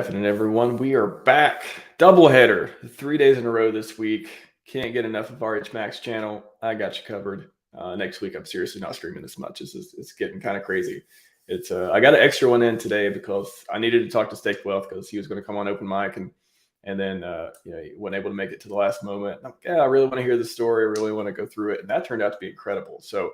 happening, everyone? We are back. Doubleheader. 3 days in a row this week. Can't get enough of RHMax channel. I got you covered. Next week, I'm seriously not streaming this much. It's getting kind of crazy. I got an extra one in today because I needed to talk to Stake Wealth because he was going to come on open mic and then he wasn't able to make it to the last moment. I'm like, yeah, I really want to hear the story. I really want to go through it, and that turned out to be incredible. So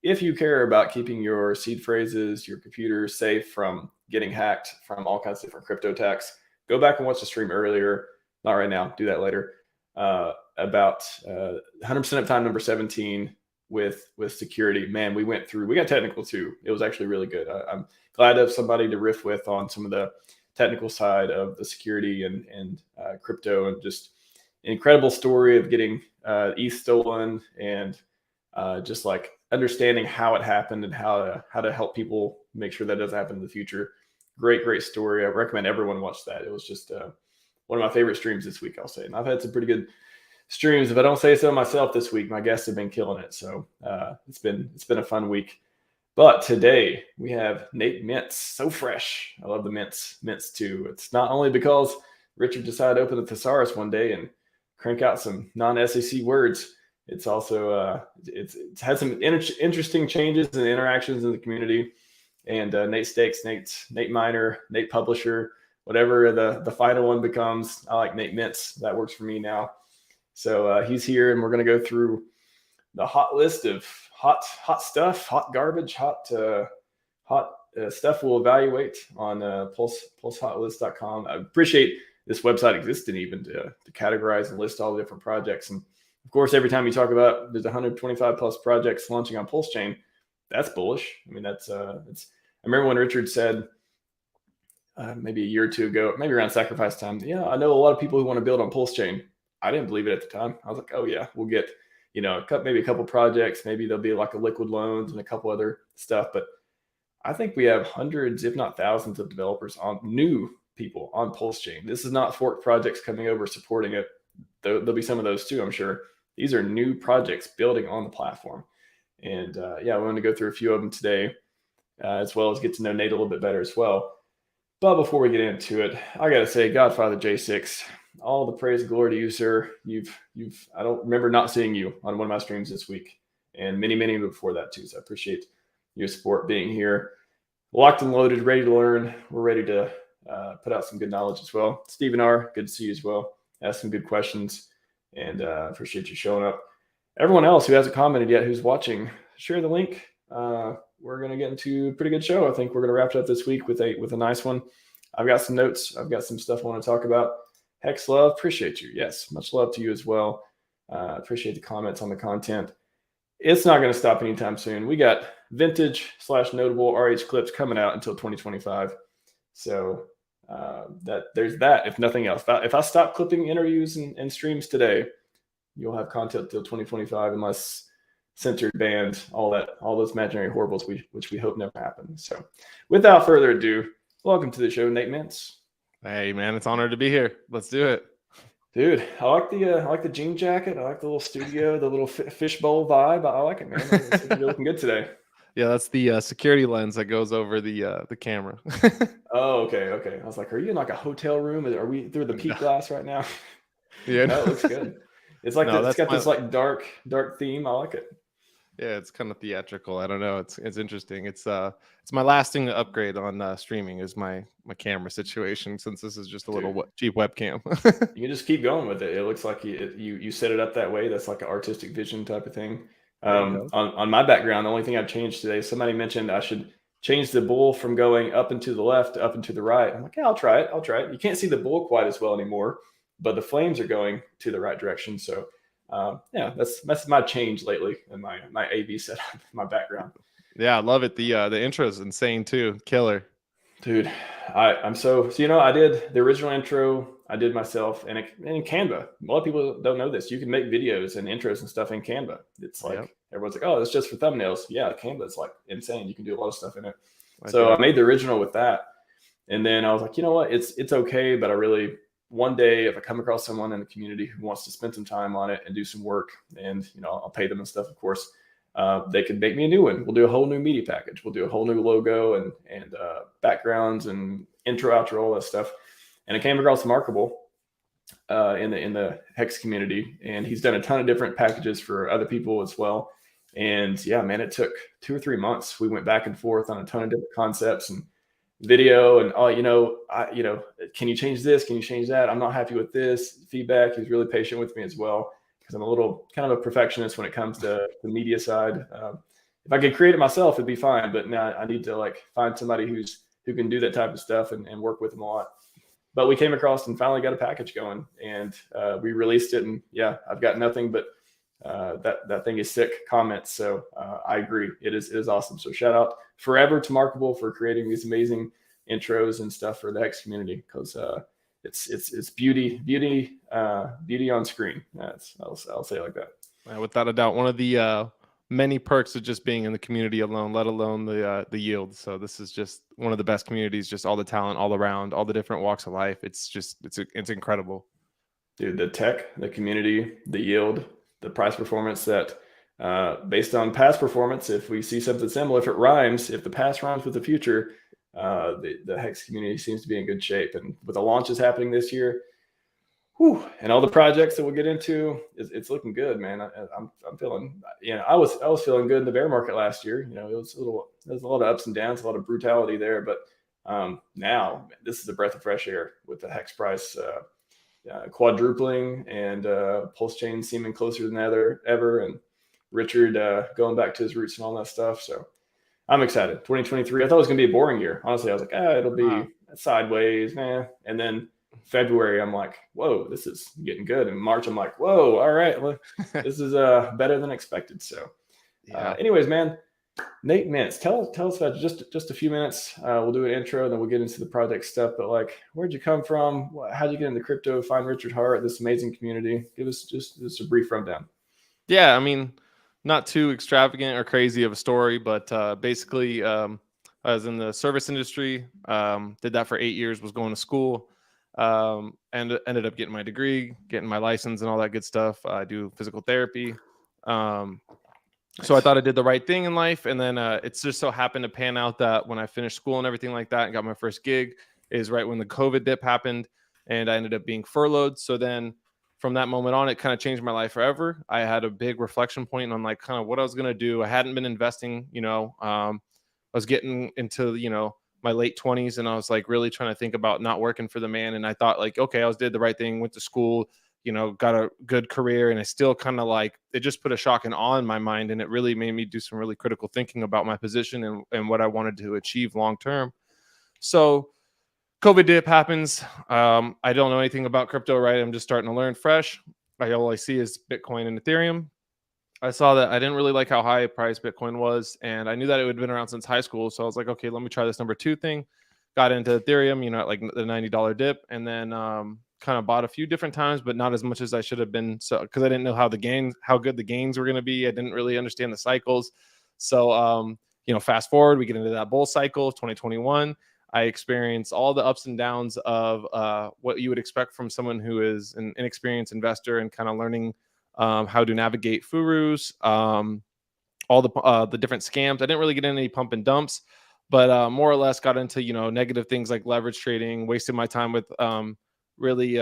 if you care about keeping your seed phrases, your computer safe from getting hacked from all kinds of different crypto attacks, go back and watch the stream earlier. Not right now, do that later. About 100% uptime number 17 with security. Man, we got technical too. It was actually really good. I'm glad to have somebody to riff with on some of the technical side of the security and crypto, and just an incredible story of getting ETH stolen and just like understanding how it happened and how to help people make sure that doesn't happen in the future. Great story. I recommend everyone watch that. It was just one of my favorite streams this week, I'll say. And I've had some pretty good streams. If I don't say so myself this week, my guests have been killing it. So it's been a fun week. But today we have Nate Mintz. So fresh. I love the Mintz too. It's not only because Richard decided to open the thesaurus one day and crank out some non-SEC words. It's also it's had some interesting changes and interactions in the community. And Nate Stakes, Nate Miner, Nate Publisher, whatever the final one becomes. I like Nate Mintz. That works for me now. So he's here, and we're going to go through the hot list of hot stuff, hot garbage, hot stuff we'll evaluate on pulsehotlist.com. I appreciate this website existing even to categorize and list all the different projects. And of course, every time you talk about there's 125 plus projects launching on PulseChain, that's bullish. I mean, I remember when Richard said maybe a year or two ago, maybe around sacrifice time, yeah, I know a lot of people who want to build on PulseChain. I didn't believe it at the time. I was like, oh yeah, we'll get, maybe a couple projects, maybe there'll be like a liquid loans and a couple other stuff. But I think we have hundreds, if not thousands of developers new people on PulseChain. This is not fork projects coming over supporting it. There'll be some of those too, I'm sure. These are new projects building on the platform. And I wanted to go through a few of them today, as well as get to know Nate a little bit better as well. But before we get into it, I got to say, Godfather J6, all the praise and glory to you, sir. I don't remember not seeing you on one of my streams this week, and many before that too. So I appreciate your support being here. Locked and loaded, ready to learn. We're ready to put out some good knowledge as well. Stephen R., good to see you as well. Ask some good questions, and appreciate you showing up. Everyone else who hasn't commented yet, who's watching, share the link. We're going to get into a pretty good show. I think we're going to wrap it up this week with a nice one. I've got some notes. I've got some stuff I want to talk about. Hex love, appreciate you. Yes, much love to you as well. Appreciate the comments on the content. It's not going to stop anytime soon. We got vintage/notable RH clips coming out until 2025. So there's that, if nothing else. If I stop clipping interviews and streams today, you'll have content till 2025 unless censored, banned, all those imaginary horribles which we hope never happen. So without further ado, welcome to the show, Nate Mintz. Hey man, it's an honor to be here. Let's do it. Dude, I like the jean jacket. I like the little studio, the little fishbowl vibe. I like it, man. You're looking good today. Yeah, that's the security lens that goes over the camera. Oh, okay. I was like, are you in like a hotel room? Are we through the peak glass right now? Yeah, no, it looks good. It's like it's got this like dark theme. I like it. Yeah, it's kind of theatrical. I don't know. It's interesting. It's my lasting upgrade on streaming is my camera situation, since this is just a little cheap webcam. You can just keep going with it. It looks like you set it up that way. That's like an artistic vision type of thing. On my background, the only thing I've changed today, somebody mentioned I should change the bull from going up and to the left to up and to the right. I'm like, yeah, I'll try it. You can't see the bull quite as well anymore, but the flames are going to the right direction. So that's my change lately in my AV setup, my background. Yeah, I love it. The intro is insane too. Killer. Dude, I'm so I did the original intro. I did myself and in Canva. A lot of people don't know this. You can make videos and intros and stuff in Canva. It's like everyone's like, oh, it's just for thumbnails. Yeah, Canva is like insane. You can do a lot of stuff in it. So I made the original with that. And then I was like, you know what? It's okay, but I really one day if I come across someone in the community who wants to spend some time on it and do some work, and I'll pay them and stuff, of course, they could make me a new one. We'll do a whole new media package. We'll do a whole new logo and backgrounds and intro, outro, all that stuff. And I came across Markable in the Hex community, and he's done a ton of different packages for other people as well. And yeah, man, it took 2 or 3 months. We went back and forth on a ton of different concepts and video and all, can you change this? Can you change that? I'm not happy with this feedback. He's really patient with me as well, because I'm a little kind of a perfectionist when it comes to the media side. If I could create it myself, it'd be fine. But now I need to like find somebody who can do that type of stuff and work with them a lot. But we came across and finally got a package going, and we released it. And yeah, I've got nothing but that thing is sick comments. So I agree. It is awesome. So shout out forever to Markable for creating these amazing intros and stuff for the Hex community, because it's beauty on screen. I'll say it like that. Without a doubt, one of the many perks of just being in the community alone, let alone the yield. So this is just one of the best communities, just all the talent all around, all the different walks of life. It's incredible. Dude, the tech, the community, the yield, the price performance, that based on past performance, if we see something similar, if it rhymes, if the past rhymes with the future, the Hex community seems to be in good shape. And with the launches happening this year, and all the projects that we'll get into, it's looking good, man. I'm feeling, I was feeling good in the bear market last year. There's a lot of ups and downs, a lot of brutality there, but now this is a breath of fresh air with the Hex price quadrupling, and PulseChain seeming closer than ever, and Richard going back to his roots and all that stuff. So I'm excited. 2023, I thought it was going to be a boring year. Honestly, I was like, it'll be sideways, man. And then February, I'm like, whoa, this is getting good. In March, I'm like, whoa, all right, look, this is better than expected. So anyways, man, Nate Mintz, tell us about just a few minutes. We'll do an intro, and then we'll get into the project stuff. But like, where'd you come from? How'd you get into crypto? Find Richard Hart, this amazing community. Give us just a brief rundown. Yeah, I mean, not too extravagant or crazy of a story, but basically, I was in the service industry. Did that for 8 years. Was going to school, and ended up getting my degree, getting my license, and all that good stuff. I do physical therapy. So I thought I did the right thing in life. And then it's just so happened to pan out that when I finished school and everything like that and got my first gig is right when the COVID dip happened, and I ended up being furloughed. So then from that moment on, it kind of changed my life forever. I had a big reflection point on like kind of what I was going to do. I hadn't been investing, I was getting into, my late 20s, and I was like really trying to think about not working for the man. And I thought like, okay, did the right thing, went to school, got a good career, and I still kind of like, it just put a shock and awe in my mind. And it really made me do some really critical thinking about my position and what I wanted to achieve long-term. So COVID dip happens. I don't know anything about crypto, right? I'm just starting to learn fresh. All I see is Bitcoin and Ethereum. I saw that I didn't really like how high priced Bitcoin was, and I knew that it would have been around since high school. So I was like, okay, let me try this number 2 thing. Got into Ethereum, at like the $90 dip, and then kind of bought a few different times, but not as much as I should have been. So because I didn't know how good the gains were going to be. I didn't really understand the cycles. So fast forward, we get into that bull cycle of 2021. I experienced all the ups and downs of what you would expect from someone who is an inexperienced investor, and kind of learning how to navigate furus, all the different scams. I didn't really get into any pump and dumps, but more or less got into negative things like leverage trading, wasted my time with really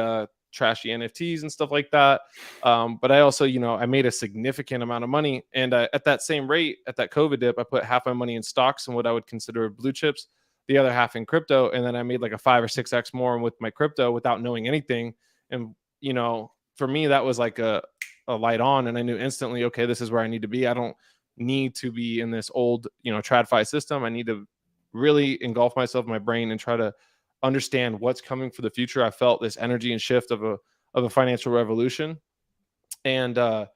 trashy NFTs and stuff like that. But I also I made a significant amount of money, and at that same rate, at that COVID dip, I put half my money in stocks and what I would consider blue chips, the other half in crypto, and then I made like a 5 or 6x more with my crypto without knowing anything. And for me, that was like a light on, and I knew instantly, okay, this is where I need to be. I don't need to be in this old TradFi system. I need to really engulf myself in my brain and try to understand what's coming for the future. I felt this energy and shift of a financial revolution, and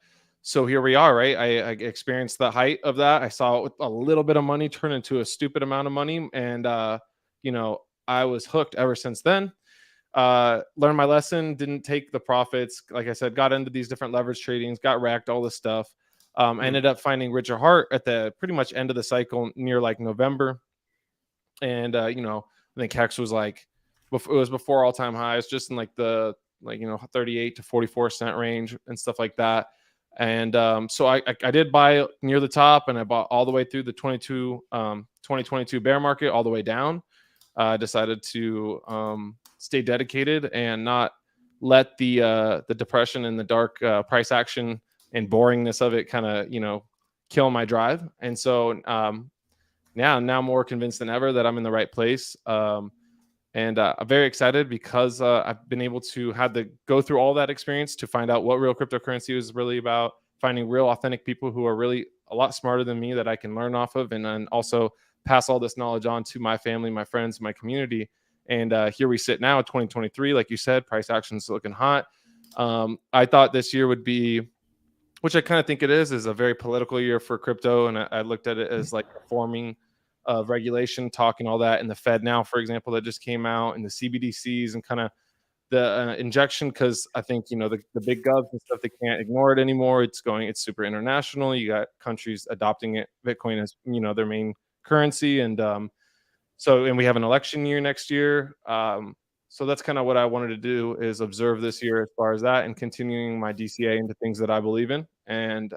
so here we are, right? I experienced the height of that. I saw it with a little bit of money turn into a stupid amount of money, and I was hooked ever since then. Learned my lesson, didn't take the profits. Like I said, got into these different leverage tradings, got racked, all this stuff. I ended up finding Richard Hart at the pretty much end of the cycle near like November. And, I think Hex was like, it was before all-time highs, just in like the 38 to 44 cent range and stuff like that. And so I did buy near the top, and I bought all the way through the 2022 bear market all the way down. I decided to stay dedicated and not let the depression and the dark price action and boringness of it kind of, kill my drive. And so, yeah, I'm now more convinced than ever that I'm in the right place. And I'm very excited because I've been able to have to go through all that experience to find out what real cryptocurrency is really about, finding real authentic people who are really a lot smarter than me that I can learn off of, and then also pass all this knowledge on to my family, my friends, my community. And here we sit now, 2023, like you said, price action is looking hot. I thought this year would be, which I kind of think it is a very political year for crypto. And I looked at it as like forming of regulation, talking all that, and the Fed now, for example, that just came out, and the CBDCs and kind of the injection, because I think, the big govs and stuff, they can't ignore it anymore. It's super international. You got countries adopting it, Bitcoin as, their main currency. And and we have an election year next year. So that's kind of what I wanted to do, is observe this year as far as that, and continuing my DCA into things that I believe in. And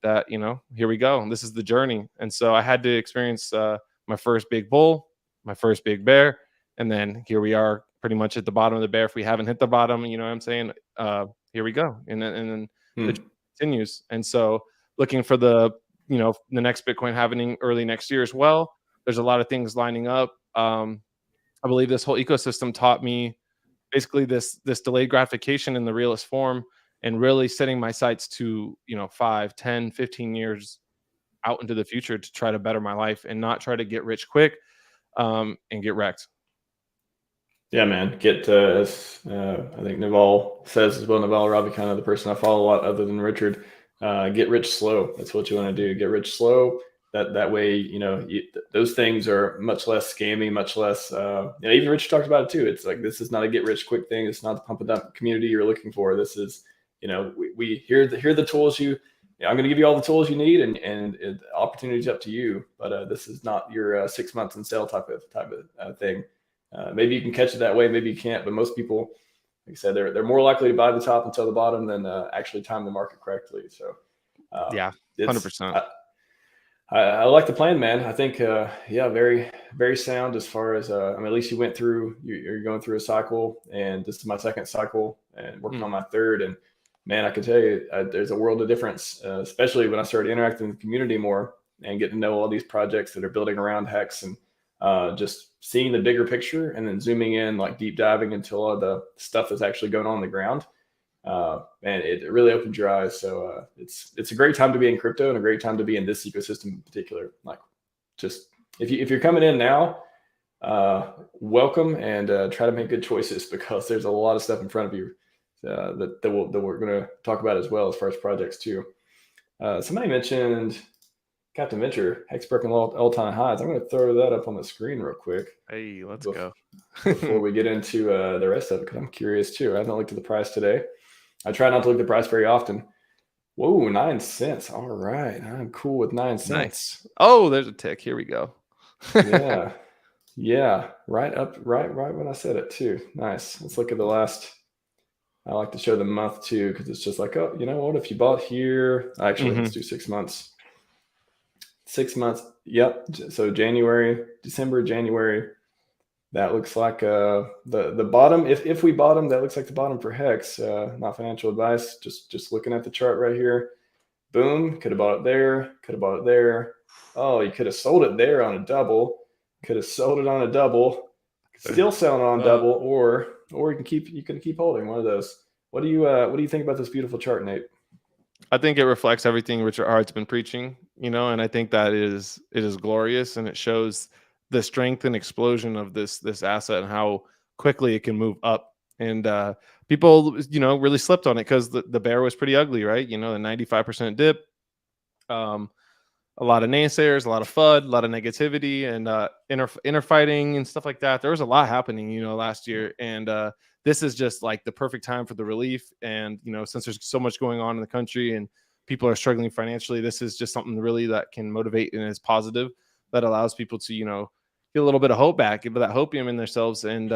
that, here we go. And this is the journey. And so I had to experience my first big bull, my first big bear. And then here we are, pretty much at the bottom of the bear. If we haven't hit the bottom, you know what I'm saying? Here we go. And then the journey continues. And so looking for the next Bitcoin happening early next year as well. There's a lot of things lining up. I believe this whole ecosystem taught me basically this delayed gratification in the realest form, and really setting my sights to 5, 10, 15 years out into the future to try to better my life, and not try to get rich quick and get wrecked. Yeah, man. I think Naval says as well, Naval Ravikant, the person I follow a lot other than Richard, get rich slow. That's what you want to do. Get rich slow. That way, those things are much less scammy, much less, even Richard talked about it too. It's like, this is not a get rich quick thing. It's not the pump and dump community you're looking for. This is, we hear the tools I'm going to give you all the tools you need, and the opportunity's up to you. But this is not your 6 months in sale type of thing. Maybe you can catch it that way, maybe you can't. But most people, like I said, they're more likely to buy the top and sell the bottom than actually time the market correctly. So yeah, 100%. I like the plan, man. I think, very, very sound as far as, at least you went through, you're going through a cycle, and this is my second cycle and working on my third. And man, I can tell you, there's a world of difference, especially when I started interacting with the community more and getting to know all these projects that are building around Hex, and just seeing the bigger picture, and then zooming in, like deep diving into all of the stuff that's actually going on the ground. And it really opened your eyes. So it's a great time to be in crypto, and a great time to be in this ecosystem in particular. Like, just if you're coming in now, welcome, and try to make good choices, because there's a lot of stuff in front of you that we're going to talk about as well, as far as projects too. Somebody mentioned Captain Venture, Hex broken all-time highs. I'm going to throw that up on the screen real quick. Hey, let's go. Before we get into the rest of it, because I'm curious too. I haven't looked at the price today. I try not to look at the price very often. Whoa, 9 cents. All right. I'm cool with 9 cents. Nice. Oh, there's a tick. Here we go. Yeah. Yeah. Right when I said it too. Nice. Let's look at the last. I like to show the month too, because it's just like, oh, you know what? If you bought here, actually, let's do 6 months. 6 months. Yep. So December, January. That looks like the bottom. If we bottom, that looks like the bottom for Hex. Not financial advice. Just looking at the chart right here. Boom. Could have bought it there. Could have bought it there. Oh, you could have sold it there on a double. Could have sold it on a double. Still selling on double, or you can keep holding one of those. What do you think about this beautiful chart, Nate? I think it reflects everything Richard Hart's been preaching, and I think that it is glorious, and it shows the strength and explosion of this asset, and how quickly it can move up. And people, really slipped on it, because the bear was pretty ugly, right? The 95% dip, a lot of naysayers, a lot of FUD, a lot of negativity, and inner fighting and stuff like that. There was a lot happening, last year, and this is just like the perfect time for the relief. And since there's so much going on in the country and people are struggling financially, this is just something really that can motivate and is positive, that allows people to get a little bit of hope back, give that hopium in themselves, and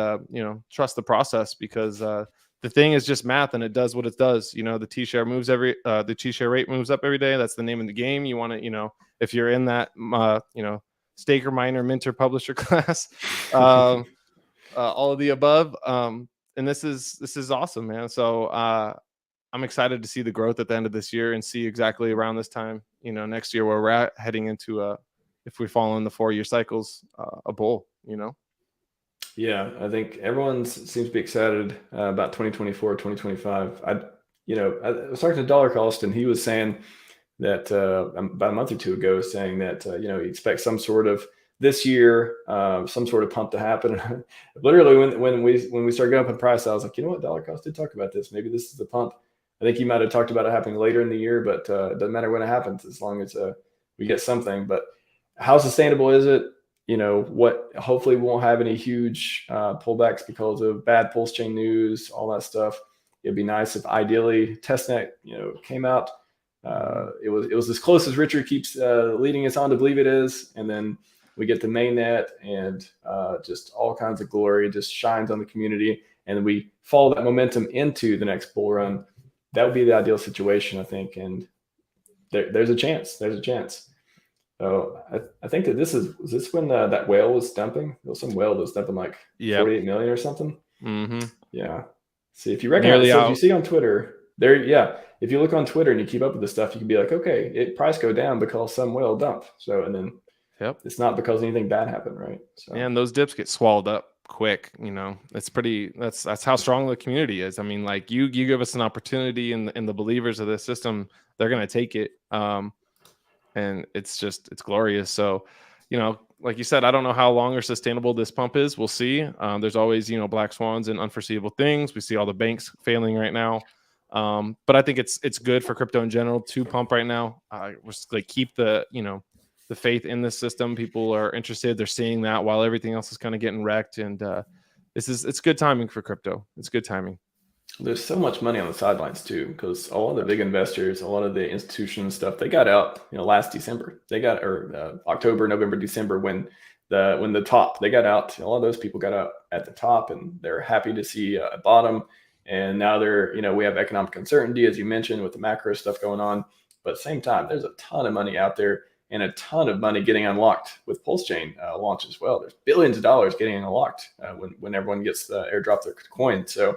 trust the process, because the thing is just math, and it does what it does. The T-share moves the T-share rate moves up every day. That's the name of the game. You want to, if you're in that staker, miner, minter, publisher class, all of the above. And this is awesome, man. So I'm excited to see the growth at the end of this year and see exactly around this time, next year where we're at, heading into if we fall in the 4-year cycles, a bull, Yeah, I think everyone seems to be excited about 2024, 2025. I was talking to Dollar Cost, and he was saying that about a month or two ago, saying that he expects some sort of this year, some sort of pump to happen. Literally, when we started going up in price, I was like, you know what, Dollar Cost did talk about this. Maybe this is the pump. I think he might have talked about it happening later in the year, but it doesn't matter when it happens as long as we get something. But how sustainable is it? Hopefully we won't have any huge pullbacks because of bad PulseChain news, all that stuff. It'd be nice if ideally testnet, came out. It was as close as Richard keeps leading us on to believe it is. And then we get the mainnet and just all kinds of glory just shines on the community. And we follow that momentum into the next bull run. That would be the ideal situation, I think. And there's a chance. So I think that was this when that whale was dumping? There was some whale that was dumping like 48 million or something. Mm-hmm. Yeah. See, if you recognize, if you see on Twitter there, yeah. If you look on Twitter and you keep up with this stuff, you can be like, okay, price go down because some whale dumped. So, and then it's not because anything bad happened, right? So, and those dips get swallowed up quick. That's how strong the community is. I mean, like you give us an opportunity, and the believers of this system, they're gonna take it. And it's glorious. So, like you said, I don't know how long or sustainable this pump is. We'll see. There's always, black swans and unforeseeable things. We see all the banks failing right now. But I think it's good for crypto in general to pump right now. Just like keep the faith in this system. People are interested. They're seeing that while everything else is kind of getting wrecked. And it's good timing for crypto. It's good timing. There's so much money on the sidelines too, because a lot of the big investors, a lot of the institutions and stuff, they got out, last December. They got October, November, December when the top, they got out. A lot of those people got out at the top, and they're happy to see a bottom. And now we have economic uncertainty, as you mentioned, with the macro stuff going on. But at the same time, there's a ton of money out there and a ton of money getting unlocked with PulseChain launch as well. There's billions of dollars getting unlocked when everyone gets airdrop their coin. So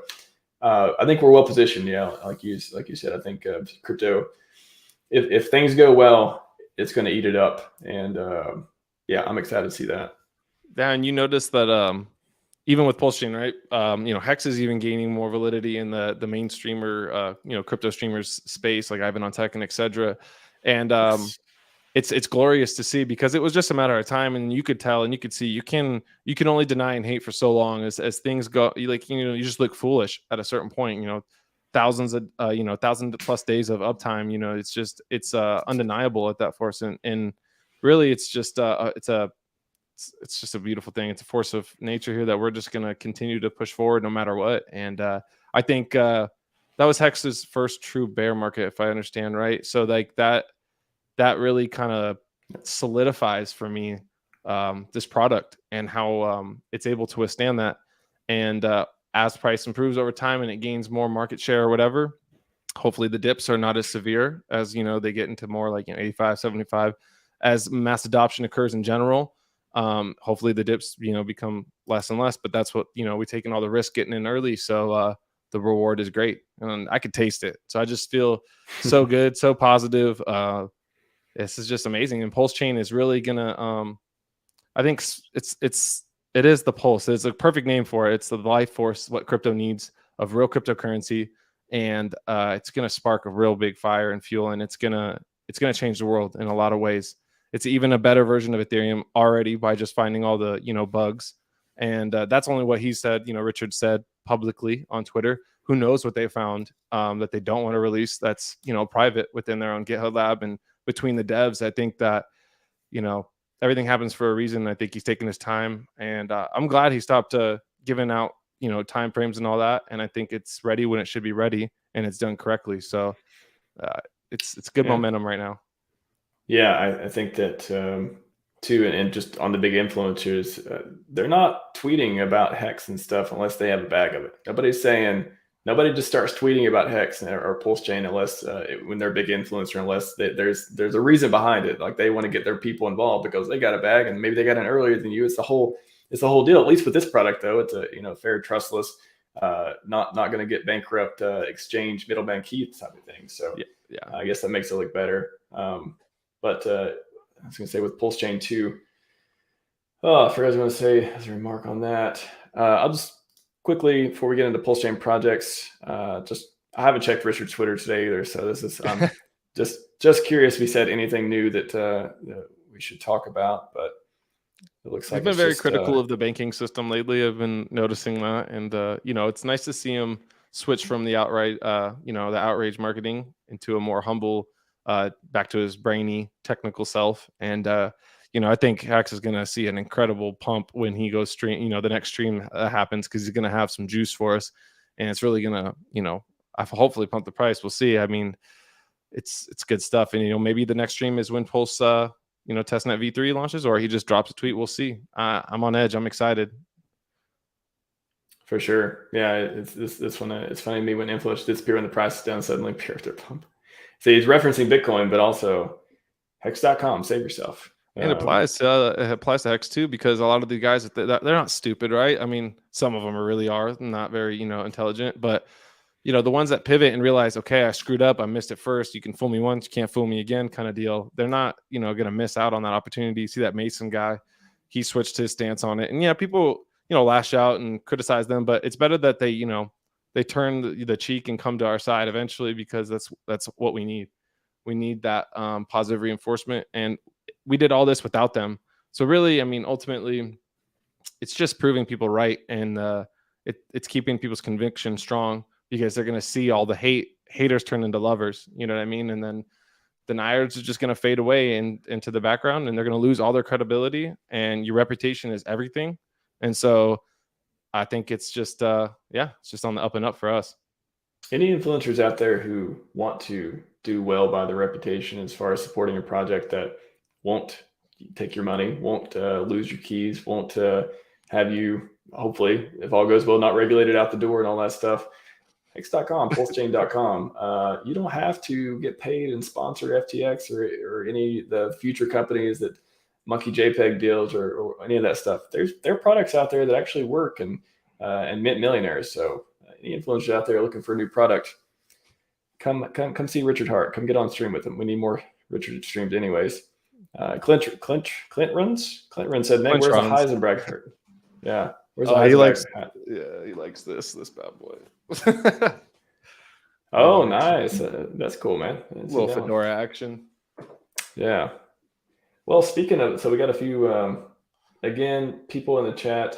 I think we're well positioned. Yeah, like you said, I think crypto, if things go well, it's going to eat it up. And I'm excited to see that. Yeah, and you notice that even with PulseChain, right? Hex is even gaining more validity in the main streamer, crypto streamers space, like Ivan on Tech and etc. And it's glorious to see, because it was just a matter of time, and you could tell and you could see you can only deny and hate for so long as things go. You just look foolish at a certain point. Thousands of 1,000+ days of uptime. It's undeniable at that force, and really it's just a beautiful thing. It's a force of nature here that we're just going to continue to push forward no matter what. And I think that was Hex's first true bear market, if I understand right. So like that really kind of solidifies for me this product and how it's able to withstand that. And as price improves over time and it gains more market share or whatever, hopefully the dips are not as severe as they get into more like 85, 75 as mass adoption occurs in general. Hopefully the dips become less and less, but that's what we taking all the risk getting in early, so the reward is great, and I could taste it. So I just feel so good, so positive. This is just amazing, and PulseChain is really gonna I think it is the pulse. It's a perfect name for it. It's the life force, what crypto needs of real cryptocurrency, and it's gonna spark a real big fire and fuel, and it's gonna change the world in a lot of ways. It's even a better version of Ethereum already by just finding all the bugs, and that's only what he said. Richard said publicly on Twitter. Who knows what they found that they don't want to release? That's private within their own GitHub lab and between the devs. I think that everything happens for a reason. I think he's taking his time, and I'm glad he stopped giving out time frames and all that. And I think it's ready when it should be ready, and it's done correctly. So it's good momentum right now. Yeah, I think that too, and just on the big influencers, they're not tweeting about Hex and stuff unless they have a bag of it. Nobody's saying nobody just starts tweeting about Hex or PulseChain unless when they're a big influencer, unless there's a reason behind it. Like they want to get their people involved because they got a bag and maybe they got in earlier than you. It's the whole deal. At least with this product though, it's a fair, trustless, not going to get bankrupt exchange middleman key type of thing. So yeah. I guess that makes it look better. But I was going to say with PulseChain too. Oh, I forgot I was going to say as a remark on that. I'll just quickly before we get into PulseChain projects, I haven't checked Richard's Twitter today either. So this is just curious if he said anything new that we should talk about, but it looks like he's been very critical of the banking system lately. I've been noticing that, and it's nice to see him switch from the outright, the outrage marketing into a more humble, back to his brainy technical self. And I think Hex is going to see an incredible pump when he goes stream. The next stream happens because he's going to have some juice for us, and it's really going to, hopefully pump the price. We'll see. I mean, it's good stuff, and maybe the next stream is when Pulse, testnet V3 launches, or he just drops a tweet. We'll see. I'm on edge. I'm excited. For sure. Yeah, it's this one. It's funny to me when influence disappear when the price is down, suddenly appear after pump. So he's referencing Bitcoin, but also hex.com. Save yourself. And it applies to Hex too, because a lot of the guys they're not stupid, right? I mean, some of them really are not very intelligent, but the ones that pivot and realize, okay, I screwed up, I missed it first. You can fool me once, you can't fool me again, kind of deal. They're not going to miss out on that opportunity. You see that Mason guy, he switched his stance on it, and people lash out and criticize them, but it's better that they turn the cheek and come to our side eventually, because that's what we need. We need that positive reinforcement, and we did all this without them. So really, I mean, ultimately, it's just proving people right, and it's keeping people's conviction strong, because they're going to see all the haters turn into lovers. You know what I mean? And then deniers are just going to fade away into the background, and they're going to lose all their credibility, and your reputation is everything. And so I think it's just, it's just on the up and up for us. Any influencers out there who want to do well by their reputation as far as supporting a project that won't take your money, won't lose your keys, won't have you, hopefully, if all goes well, not regulated out the door and all that stuff. Hex.com, PulseChain.com. You don't have to get paid and sponsor FTX or any of the future companies that Monkey JPEG deals or any of that stuff. There are products out there that actually work and mint millionaires. So any influencers out there looking for a new product, come see Richard Hart. Come get on stream with him. We need more Richard streams anyways. Clint runs said, "Nate, where's the Heisenberg?" Yeah, where's the Heisenberg? He likes this bad boy. Oh, nice. That's cool, man. A little fedora action. Yeah. Well, speaking of, so we got a few, again, people in the chat.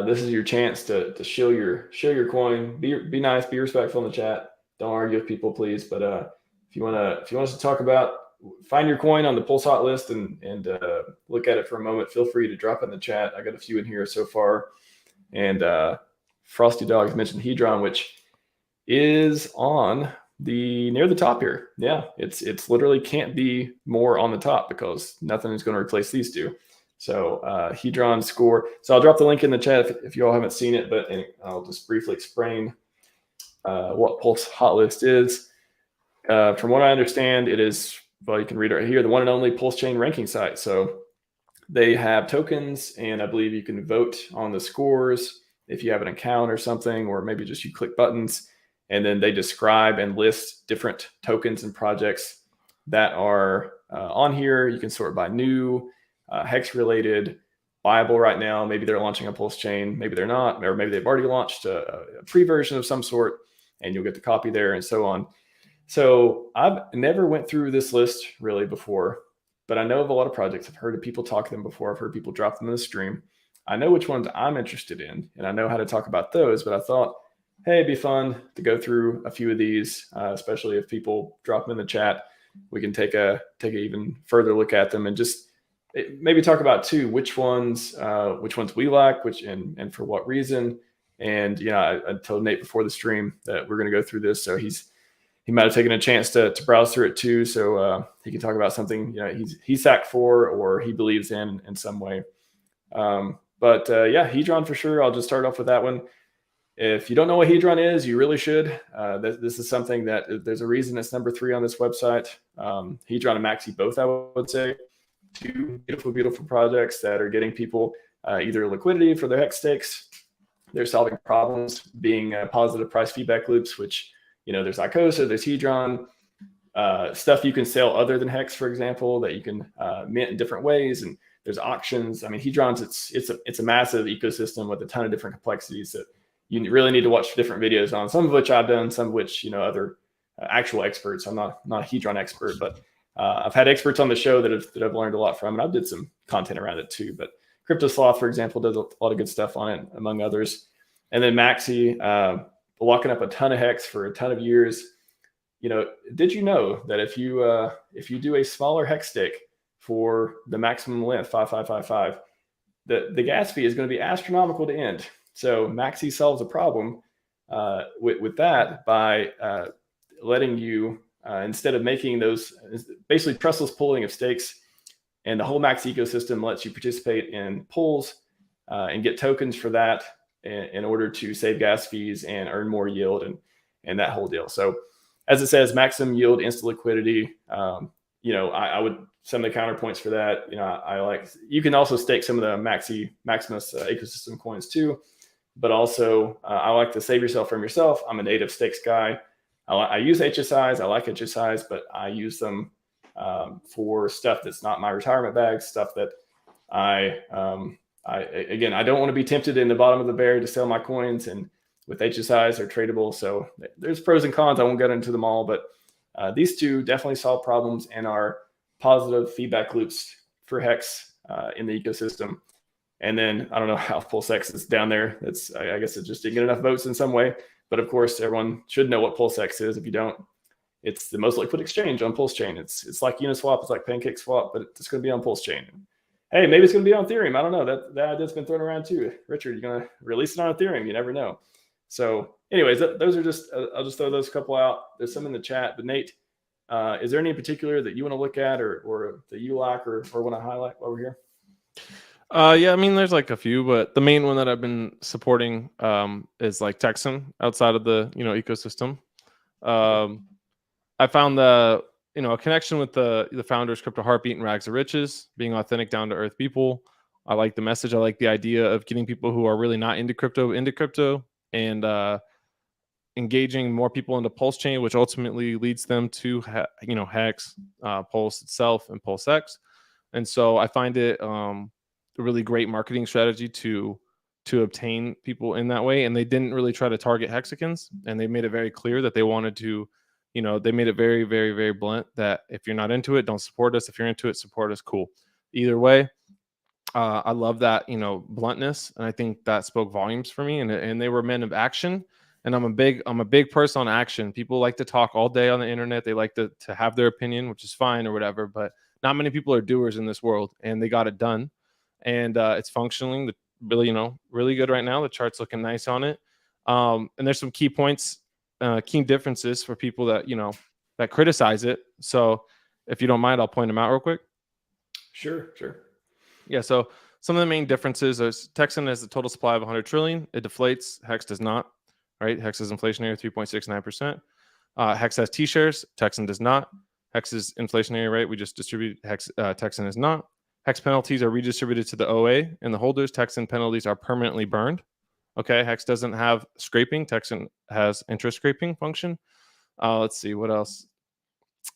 This is your chance to show your coin. Be nice, be respectful in the chat. Don't argue with people, please. But if you want us to talk about, find your coin on the Pulse Hot list and look at it for a moment, feel free to drop it in the chat. I got a few in here so far. And Frosty Dogs mentioned Hedron, which is on near the top here. Yeah, it's literally can't be more on the top because nothing is going to replace these two. So Hedron score. So I'll drop the link in the chat if you all haven't seen it, but I'll just briefly explain what Pulse Hot List is. From what I understand, it is, well, you can read it right here, the one and only PulseChain ranking site. So they have tokens, and I believe you can vote on the scores if you have an account or something, or maybe just you click buttons, and then they describe and list different tokens and projects that are on here. You can sort by new, Hex related, viable right now. Maybe they're launching a PulseChain, maybe they're not, or maybe they've already launched a free version of some sort, and you'll get the copy there and so on. So I've never went through this list really before, but I know of a lot of projects. I've heard of people talk to them before. I've heard people drop them in the stream. I know which ones I'm interested in, and I know how to talk about those, but I thought, hey, it'd be fun to go through a few of these, especially if people drop them in the chat. We can take a even further look at them and just maybe talk about too, which ones we like, and for what reason. And I told Nate before the stream that we're going to go through this, so he might have taken a chance to browse through it too, so he can talk about something he's sacked for or he believes in some way. But Hedron for sure. I'll just start off with that one. If you don't know what Hedron is, you really should. This is something that there's a reason it's number 3 on this website. Hedron and Maxi both, I would say, 2 beautiful, beautiful projects that are getting people either liquidity for their hex stakes. They're solving problems, being positive price feedback loops, which, there's Icosa, there's Hedron, stuff you can sell other than hex, for example, that you can mint in different ways. And there's auctions. I mean, Hedron's it's a massive ecosystem with a ton of different complexities that you really need to watch different videos on, some of which I've done, some of which, other actual experts. I'm not a Hedron expert, but I've had experts on the show that I've learned a lot from, and I've did some content around it too. But Crypto Sloth, for example, does a lot of good stuff on it, among others. And then Maxi, locking up a ton of hex for a ton of years. Did you know that if you do a smaller hex stake for the maximum length 5555, the gas fee is going to be astronomical to end. So Maxi solves a problem with that by letting you, instead of making those basically trustless pooling of stakes, and the whole Max ecosystem lets you participate in pools and get tokens for that in order to save gas fees and earn more yield and that whole deal. So as it says, maximum yield, instant liquidity. I would, some of the counterpoints for that, I like, you can also stake some of the Maximus ecosystem coins too, but also I like to save yourself from yourself. I'm a native stakes guy. I use HSIs. I like HSIs, but I use them for stuff that's not my retirement bag, stuff that I don't want to be tempted in the bottom of the bear to sell my coins, and with HSIs are tradable. So there's pros and cons. I won't get into them all, but these two definitely solve problems and are positive feedback loops for hex in the ecosystem. And then I don't know how PulseX is down there. I guess it just didn't get enough votes in some way. But of course, everyone should know what PulseX is. If you don't, it's the most liquid exchange on PulseChain. It's like Uniswap, it's like PancakeSwap, but it's going to be on PulseChain. Hey, maybe it's going to be on Ethereum. I don't know. That idea's been thrown around too. Richard, you're going to release it on Ethereum. You never know. So anyways, those are just, I'll just throw those couple out. There's some in the chat, but Nate, is there any in particular that you want to look at or that you like or want to highlight while we're here? Yeah, I mean, there's like a few, but the main one that I've been supporting is like Texan outside of the ecosystem. I found a connection with the founders, Crypto Heartbeat and Rags to Riches, being authentic, down to earth people. I like the message. I like the idea of getting people who are really not into crypto, and engaging more people into PulseChain, which ultimately leads them to Hex, Pulse itself, and PulseX. And so I find it a really great marketing strategy to obtain people in that way. And they didn't really try to target hexagons, and they made it very clear that they wanted to, they made it very, very, very blunt that if you're not into it, don't support us. If you're into it, support us. Cool. Either way, I love that, bluntness. And I think that spoke volumes for me, and they were men of action. And I'm a big person on action. People like to talk all day on the internet. They like to have their opinion, which is fine or whatever, but not many people are doers in this world, and they got it done. And it's functioning really good right now. The chart's looking nice on it. And there's some key points, key differences for people that, that criticize it. So if you don't mind, I'll point them out real quick. Sure. Yeah. So some of the main differences is Texan has a total supply of 100 trillion. It deflates. Hex does not. Right? Hex is inflationary, 3.69%. Hex has T-shares. Texan does not. Hex is inflationary, right? We just distribute. Texan is not. Hex penalties are redistributed to the OA and the holders. Texan penalties are permanently burned. Okay. Hex doesn't have scraping. Texan has interest scraping function. Let's see what else.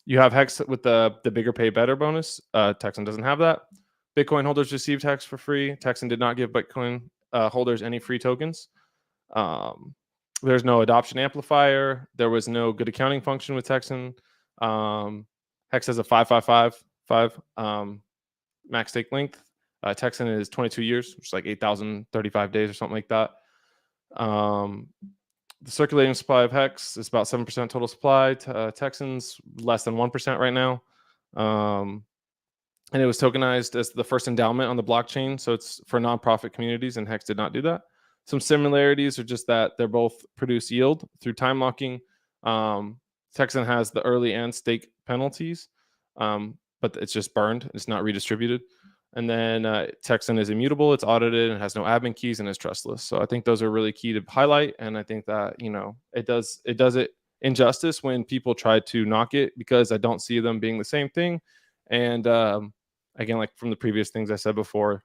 You have Hex with the bigger pay better bonus. Texan doesn't have that. Bitcoin holders received Hex for free. Texan did not give Bitcoin holders any free tokens. There's no adoption amplifier. There was no good accounting function with Texan. Hex has a 5555 max stake length. Texan is 22 years, which is like 8,035 days or something like that. The circulating supply of Hex is about 7% total supply. Texan's less than 1% right now. And it was tokenized as the first endowment on the blockchain. So it's for nonprofit communities, and Hex did not do that. Some similarities are just that they're both produce yield through time locking. Texan has the early and stake penalties, but it's just burned. It's not redistributed. And then Texan is immutable, it's audited, and has no admin keys, and is trustless. So I think those are really key to highlight. And I think that, it does it injustice when people try to knock it, because I don't see them being the same thing. And again, like from the previous things I said before,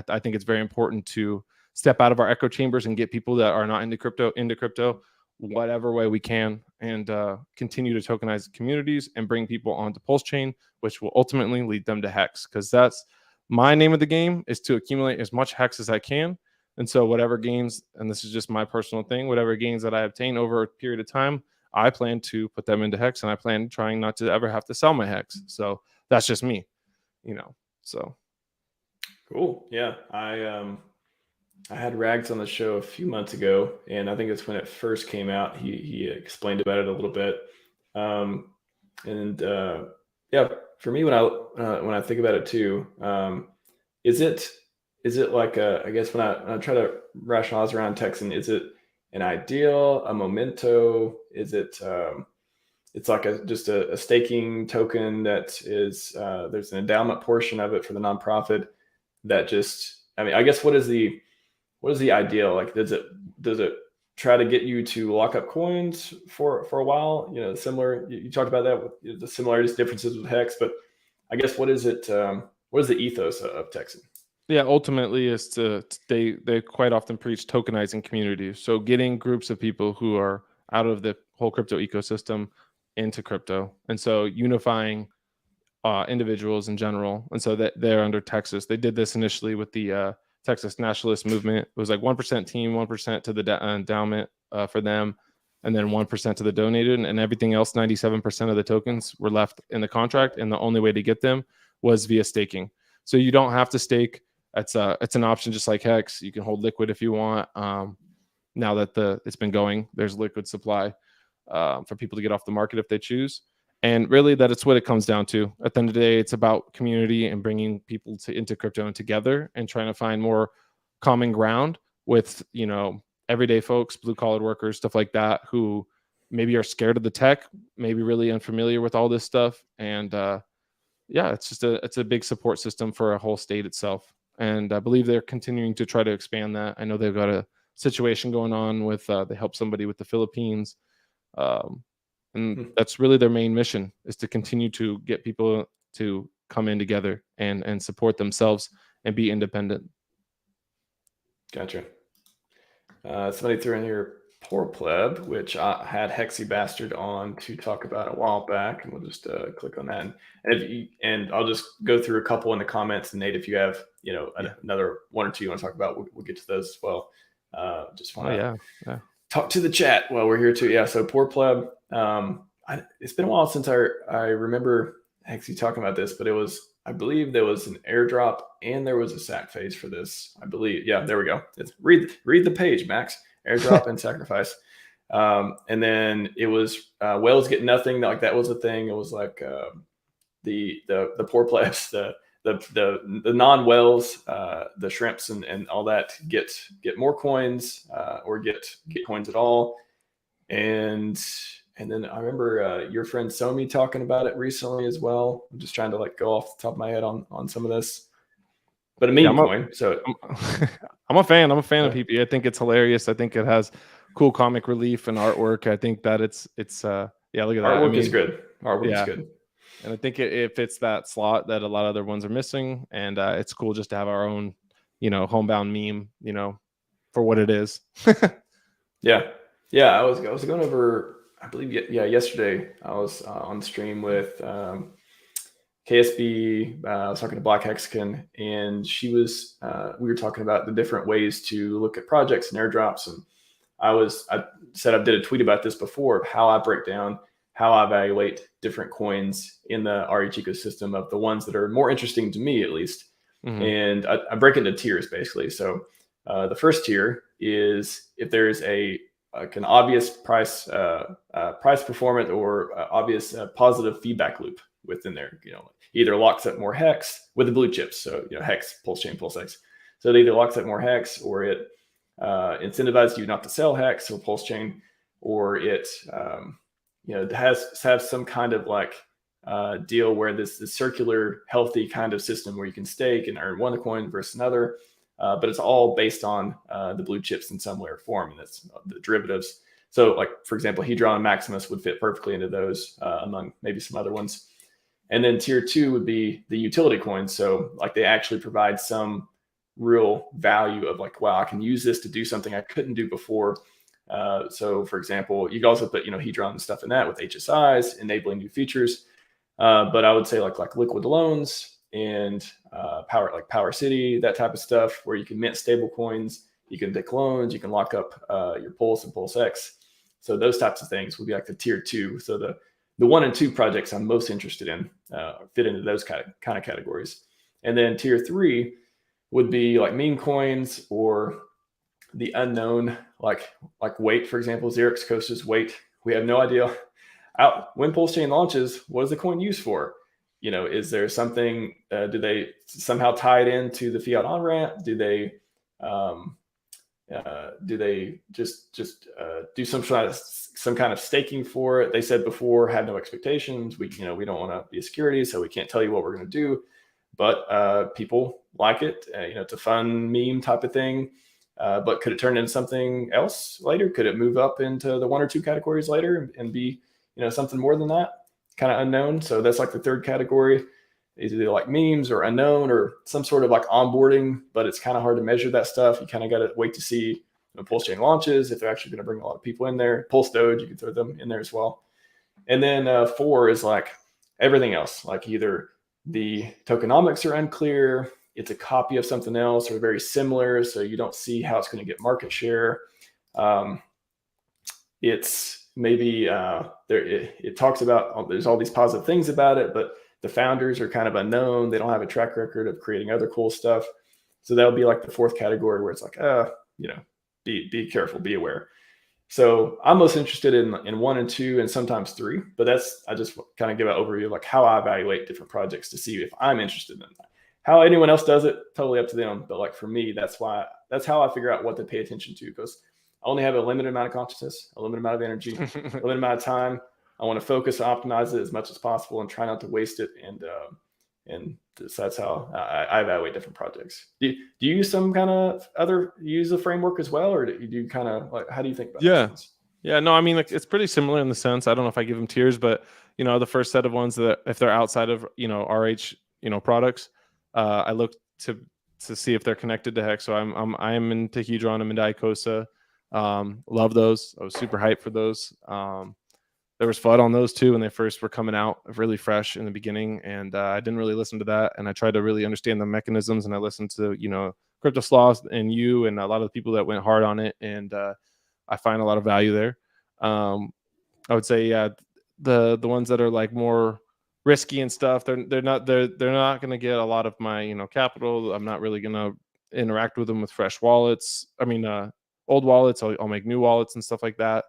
I think it's very important to step out of our echo chambers and get people that are not into crypto whatever way we can, and continue to tokenize communities and bring people onto PulseChain, which will ultimately lead them to Hex, because that's my name of the game, is to accumulate as much Hex as I can. And so whatever gains, and this is just my personal thing, whatever gains that I obtain over a period of time, I plan to put them into Hex, and I plan trying not to ever have to sell my Hex. So that's just me, so. Cool. Yeah. I had Rags on the show a few months ago, and I think it's when it first came out. He explained about it a little bit, yeah, for me, when I think about it too, is it like I guess when I try to rationalize around Texan, is it an ideal, a memento? Is it it's like just a staking token that is there's an endowment portion of it for the nonprofit that just, I mean, I guess what is the ideal? Like, does it try to get you to lock up coins for a while? Similar. You talked about that with the similarities, differences with Hex, but I guess what is it? What is the ethos of Texan? Yeah, ultimately is they quite often preach tokenizing communities. So getting groups of people who are out of the whole crypto ecosystem into crypto, and so unifying individuals in general. And so that they're under Texas. They did this initially with the Texas Nationalist Movement. It was like 1% team, 1% to the endowment for them, and then 1% to the donated, and everything else, 97% of the tokens were left in the contract, and the only way to get them was via staking. So you don't have to stake. It's an option, just like Hex. You can hold liquid if you want. Now that it's been going, there's liquid supply for people to get off the market if they choose. And really, that's what it comes down to. At the end of the day, it's about community and bringing people into crypto and together, and trying to find more common ground with, everyday folks, blue collar workers, stuff like that, who maybe are scared of the tech, maybe really unfamiliar with all this stuff. And yeah, it's a big support system for a whole state itself. And I believe they're continuing to try to expand that. I know they've got a situation going on with they help somebody with the Philippines. And that's really their main mission, is to continue to get people to come in together and support themselves and be independent. Gotcha. Somebody threw in here Poor Pleb, which I had Hexy Bastard on to talk about a while back, and we'll just click on that. And I'll just go through a couple in the comments. And Nate, if you have another one or two you want to talk about, we'll get to those as well. Just want to talk to the chat while we're here too. Yeah. So Poor Pleb. It's been a while since I remember Hexy talking about this, but I believe there was an airdrop and there was a sac phase for this. I believe. Yeah, there we go. Read the page, Max. Airdrop and sacrifice. And then it was whales get nothing. Like that was a thing. It was like the poor plebs, the non-whales, the shrimps and all that get more coins or get coins at all. And then I remember your friend Somi talking about it recently as well. I'm just trying to go off the top of my head on some of this. But a meme coin. So I'm a fan. I'm a fan of PP. I think it's hilarious. I think it has cool comic relief and artwork. I think that it's look at that. Artwork is good. Artwork is good. And I think it fits that slot that a lot of other ones are missing. And it's cool just to have our own, homebound meme, for what it is. Yeah. I was going over, I believe, yesterday I was on stream with KSB. I was talking to Black Hexagon, and we were talking about the different ways to look at projects and airdrops. And I said I did a tweet about this before, of how I break down, how I evaluate different coins in the RH ecosystem, of the ones that are more interesting to me, at least. Mm-hmm. And I break it into tiers, basically. So the first tier is if there's an obvious price performance or obvious positive feedback loop within there. Either locks up more hex with the blue chips. So hex, PulseChain, PulseX. So it either locks up more hex, or it incentivizes you not to sell hex or PulseChain, or it has some kind of deal where this circular, healthy kind of system where you can stake and earn one coin versus another. But it's all based on the blue chips in some way or form, and that's the derivatives. So like, for example, Hedron and Maximus would fit perfectly into those among maybe some other ones. And then tier 2 would be the utility coins. So like they actually provide some real value of like, wow, I can use this to do something I couldn't do before. So for example, you can also put, Hedron and stuff in that with HSIs, enabling new features. But I would say like liquid loans and Power City, that type of stuff, where you can mint stable coins, you can take loans, you can lock up your Pulse and PulseX. So those types of things would be like the tier 2. So the 1 and 2 projects I'm most interested in fit into those kind of categories. And then tier 3 would be like meme coins or the unknown, like Wait, for example, Xerix Coast's Wait. We have no idea when PulseChain launches, what is the coin used for? Is there something? Do they somehow tie it into the fiat on ramp? Do they just do some kind of staking for it? They said before, have no expectations. We don't want to be a security, so we can't tell you what we're going to do. But people like it. It's a fun meme type of thing. But could it turn into something else later? Could it move up into the 1 or 2 categories later and be something more than that? Kind of unknown. So that's like the third category. Either like memes or unknown or some sort of like onboarding, but it's kind of hard to measure that stuff. You kind of got to wait to see when PulseChain launches, if they're actually going to bring a lot of people in there. Pulse Doge, you can throw them in there as well. And then 4 is like everything else, like either the tokenomics are unclear, it's a copy of something else or very similar, so you don't see how it's going to get market share. It's maybe it talks about there's all these positive things about it, but the founders are kind of unknown. They don't have a track record of creating other cool stuff. So that'll be like the 4th category where it's like, be careful, be aware. So I'm most interested in 1 and 2 and sometimes 3, but I just kind of give an overview of like how I evaluate different projects to see if I'm interested in that. How anyone else does it, totally up to them. But like for me, that's how I figure out what to pay attention to, because I only have a limited amount of consciousness, a limited amount of energy, a limited amount of time. I want to focus, optimize it as much as possible, and try not to waste it. And that's how I evaluate different projects. Do you use some kind of use a framework as well, or do you kind of like, how do you think about things? Yeah, no, I mean, like, it's pretty similar in the sense. I don't know if I give them tiers, but the first set of ones that if they're outside of RH products, I look to see if they're connected to Hex. So I'm into Hedron, I'm into Icosa. Love those. I was super hyped for those. There was FUD on those too when they first were coming out, really fresh in the beginning, and I didn't really listen to that. And I tried to really understand the mechanisms, and I listened to Crypto Sloth and you and a lot of the people that went hard on it, and I find a lot of value there. I would say the ones that are like more risky and stuff, they're not going to get a lot of my capital. I'm not really going to interact with them with fresh wallets. I mean, old wallets. I'll make new wallets and stuff like that.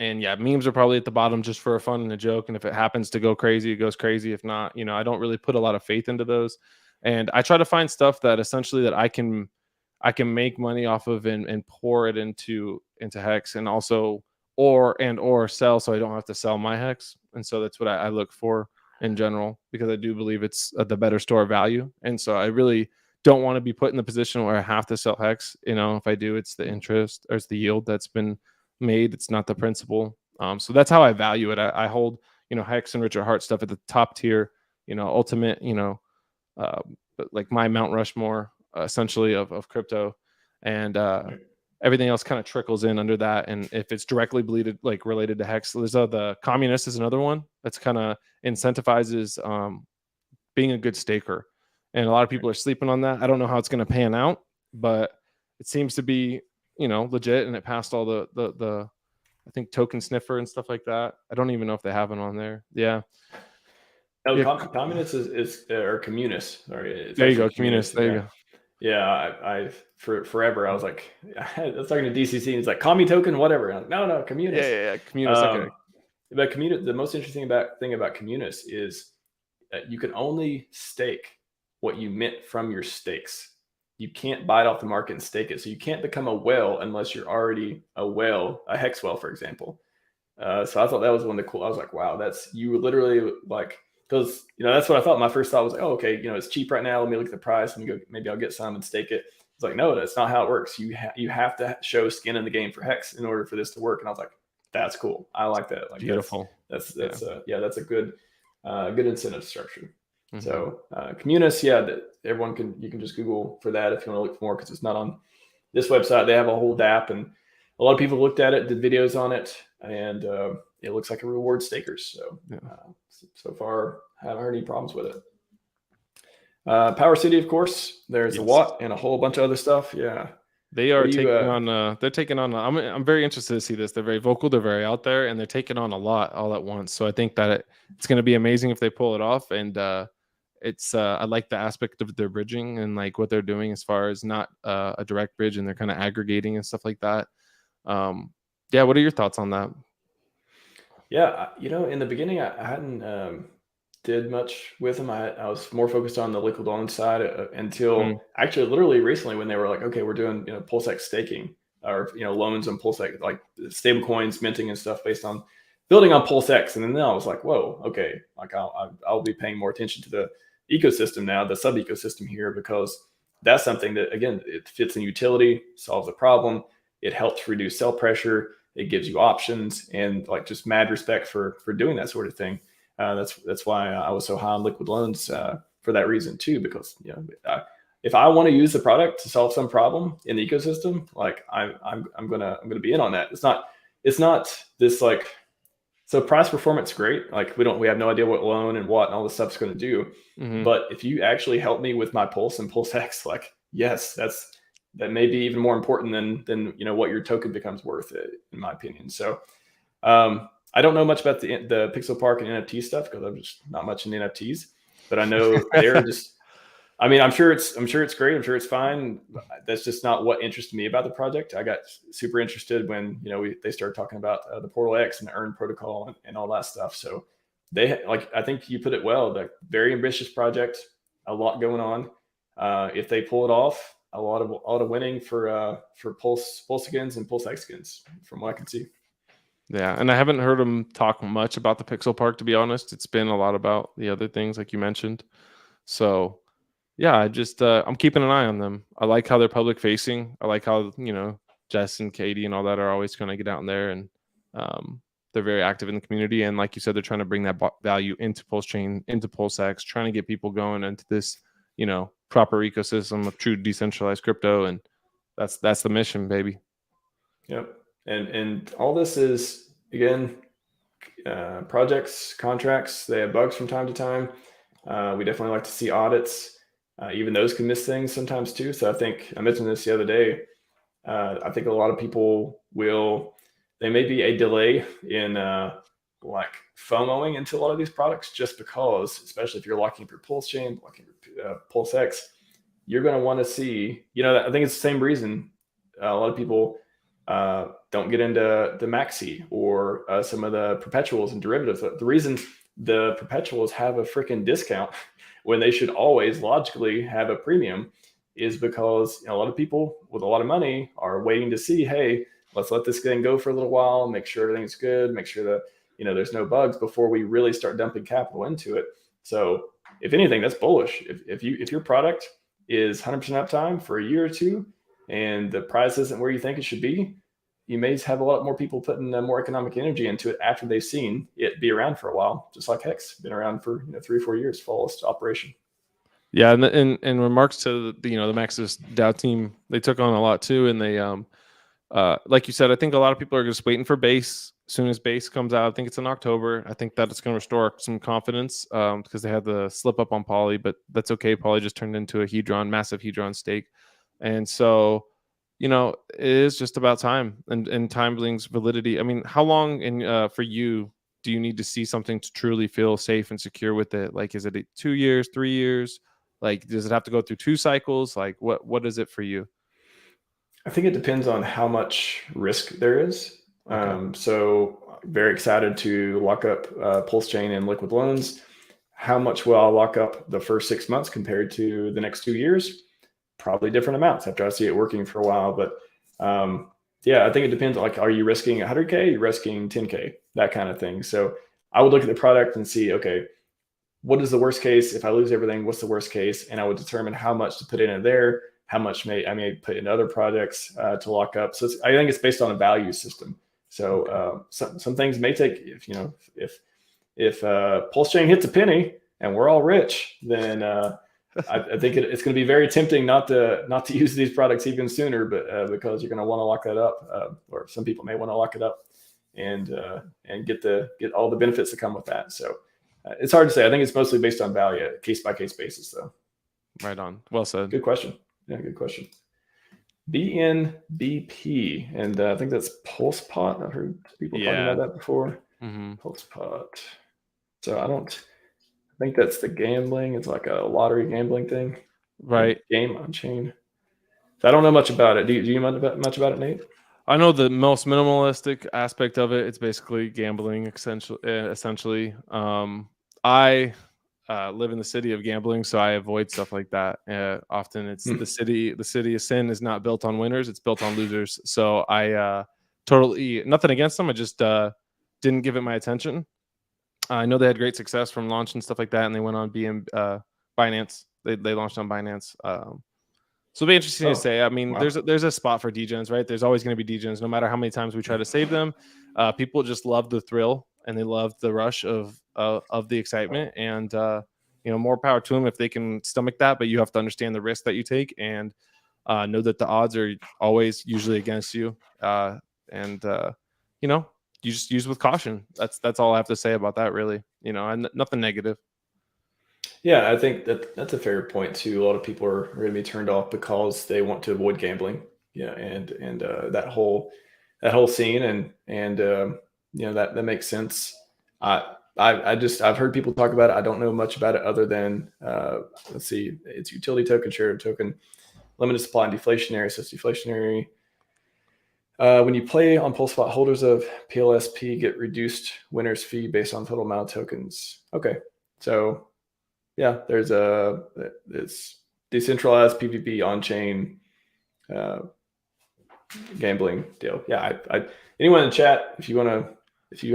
And yeah, memes are probably at the bottom just for a fun and a joke. And if it happens to go crazy, it goes crazy. If not, I don't really put a lot of faith into those. And I try to find stuff that essentially that I can make money off of and pour it into Hex, and also or sell, so I don't have to sell my Hex. And so that's what I look for in general, because I do believe it's the better store of value. And so I really don't want to be put in the position where I have to sell Hex. If I do, it's the interest or it's the yield that's been made. It's not the principal. So that's how I value it. I hold Hex and Richard Hart stuff at the top tier, ultimate, like my Mount Rushmore essentially of crypto, and everything else kind of trickles in under that. And if it's directly related to Hex, there's the Communist is another one that's kind of incentivizes being a good staker, and a lot of people are sleeping on that. I don't know how it's going to pan out, but it seems to be legit, and it passed all the I think token sniffer and stuff like that. I don't even know if they have it on there. Yeah. No, Communist is or Communist. Sorry. There you go, Communist. There you go. Yeah, I for forever I was like, I was talking to DCC, and it's like Commu token, whatever. Like, no, Communist. Yeah, Communist. Okay. But Communist, the most interesting thing about Communist is that you can only stake what you mint from your stakes. You can't buy it off the market and stake it. So you can't become a whale unless you're already a Hex whale, for example. So I thought that was one of the cool. I was like, wow, that's you literally like, because that's what I thought. My first thought was like, oh, okay, it's cheap right now. Let me look at the price. Let me go. Maybe I'll get some and stake it. It's like, no, that's not how it works. You have to show skin in the game for Hex in order for this to work. And I was like, that's cool. I like that. Like Beautiful. That's that's a good incentive structure. So Communis, you can just Google for that if you want to look for more, because it's not on this website. They have a whole DApp, and a lot of people looked at it, did videos on it, and it looks like a reward stakers. So so far, haven't heard any problems with it. Power City, of course, there's a Watt and a whole bunch of other stuff. Yeah. They are taking on. They're taking on. I'm very interested to see this. They're very vocal. They're very out there, and they're taking on a lot all at once. So I think that it's going to be amazing if they pull it off. And it's I like the aspect of their bridging and like what they're doing as far as not a direct bridge, and they're kind of aggregating and stuff like that. What are your thoughts on that? Yeah, in the beginning, I hadn't did much with them. I was more focused on the liquid loan side until actually literally recently, when they were like, okay, we're doing PulseX staking, or loans on PulseX, like stable coins minting and stuff based on building on PulseX. And then I was like, whoa, okay, like I'll be paying more attention to the ecosystem now, the sub ecosystem here, because that's something that, again, it fits in utility, solves a problem, it helps reduce sell pressure, it gives you options, and like just mad respect for doing that sort of thing. That's why I was so high on liquid loans for that reason too, because if I want to use the product to solve some problem in the ecosystem, like I'm gonna be in on that. It's not this like, so price performance great. Like we have no idea what loan and what and all this stuff's going to do. But if you actually help me with my Pulse and PulseX, like yes, that may be even more important than what your token becomes worth, in my opinion. So I don't know much about the Pixel Park and NFT stuff, because I'm just not much in the NFTs. But I know they're just. I mean, I'm sure it's great. I'm sure it's fine. That's just not what interested me about the project. I got super interested when they started talking about the Portal X and the Earn protocol and all that stuff. So I think you put it well. The very ambitious project, a lot going on. If they pull it off, a lot of winning for PulseXins and PulseXins, from what I can see. Yeah, and I haven't heard them talk much about the Pixel Park, to be honest. It's been a lot about the other things like you mentioned. So yeah, I'm keeping an eye on them. I like how they're public facing. I like how Jess and Katie and all that are always going to get out in there, and they're very active in the community. And like you said, they're trying to bring that value into PulseChain, into PulseX, trying to get people going into this proper ecosystem of true decentralized crypto, and that's the mission, baby. Yep. And all this is, again, projects, contracts, they have bugs from time to time. We definitely like to see audits. Even those can miss things sometimes too. So I think I mentioned this the other day. I think a lot of people there may be a delay in like FOMOing into a lot of these products, just because, especially if you're locking up your PulseChain, locking your PulseX, you're going to want to see, I think it's the same reason a lot of people don't get into the maxi or some of the perpetuals and derivatives. The reason the perpetuals have a freaking discount when they should always logically have a premium is because a lot of people with a lot of money are waiting to see, hey, let's let this thing go for a little while, make sure everything's good, make sure that there's no bugs before we really start dumping capital into it. So if anything, that's bullish. If your product is 100% uptime for a year or two and the price isn't where you think it should be, you may have a lot more people putting more economic energy into it after they've seen it be around for a while, just like Hex, been around for 3 or 4 years, fullest operation. Yeah, and in remarks to the Maxis DAO team, they took on a lot too, and they like you said, I think a lot of people are just waiting for base. As soon as base comes out, I think it's in October. I think that it's going to restore some confidence because they had the slip up on Poly, but that's okay. Poly just turned into a massive Hedron stake, and so it is just about time and time brings validity. I mean, how long for you do you need to see something to truly feel safe and secure with it? Like, is it 2 years, 3 years? Like, does it have to go through 2 cycles? Like, what is it for you? I think it depends on how much risk there is. Okay. So very excited to lock up PulseChain and liquid loans. How much will I lock up the first 6 months compared to the next 2 years? Probably different amounts after I see it working for a while. But I think it depends. Like, are you risking 100K? Are you risking 10K? that kind of thing. So I would look at the product and see, okay, what is the worst case? If I lose everything, what's the worst case? And I would determine how much to put in there, how much I may put in other projects to lock up. So I think it's based on a value system. So some things may take, if PulseChain hits a penny and we're all rich, then I think it's going to be very tempting not to use these products even sooner, but because you're going to want to lock that up, or some people may want to lock it up and get all the benefits that come with that. So it's hard to say. I think it's mostly based on value, case by case basis, though. Right on. Well said. Good question. Yeah, good question. BNBP, and I think that's PulsePot. I've heard people talking about that before. PulsePot. So I think that's the gambling. It's like a lottery gambling thing. Right. Game on chain. So I don't know much about it. Do you know much about it, Nate? I know the most minimalistic aspect of it. It's basically gambling, essentially. I live in the city of gambling, so I avoid stuff like that. Often it's the city of sin is not built on winners, it's built on losers. So I totally, nothing against them, I just didn't give it my attention. I know they had great success from launch and stuff like that, and they went on Binance. They launched on Binance. So it'll be interesting to say. I mean, wow. There's a spot for degens, right? There's always going to be degens, no matter how many times we try to save them. People just love the thrill and they love the rush of the excitement. And more power to them if they can stomach that. But you have to understand the risk that you take and know that the odds are always usually against you. You just use with caution. That's all I have to say about that, really. And nothing negative. Yeah, I think that's a fair point too. A lot of people are going to be turned off because they want to avoid gambling. Yeah, and that whole scene and that makes sense. I've heard people talk about it. I don't know much about it other than let's see, it's utility token, share token, limited supply, and deflationary. So it's deflationary. When you play on PulseSpot, holders of PLSP get reduced winner's fee based on total amount of tokens. Okay, so yeah, it's decentralized PvP on-chain gambling deal. Yeah, anyone in chat, if you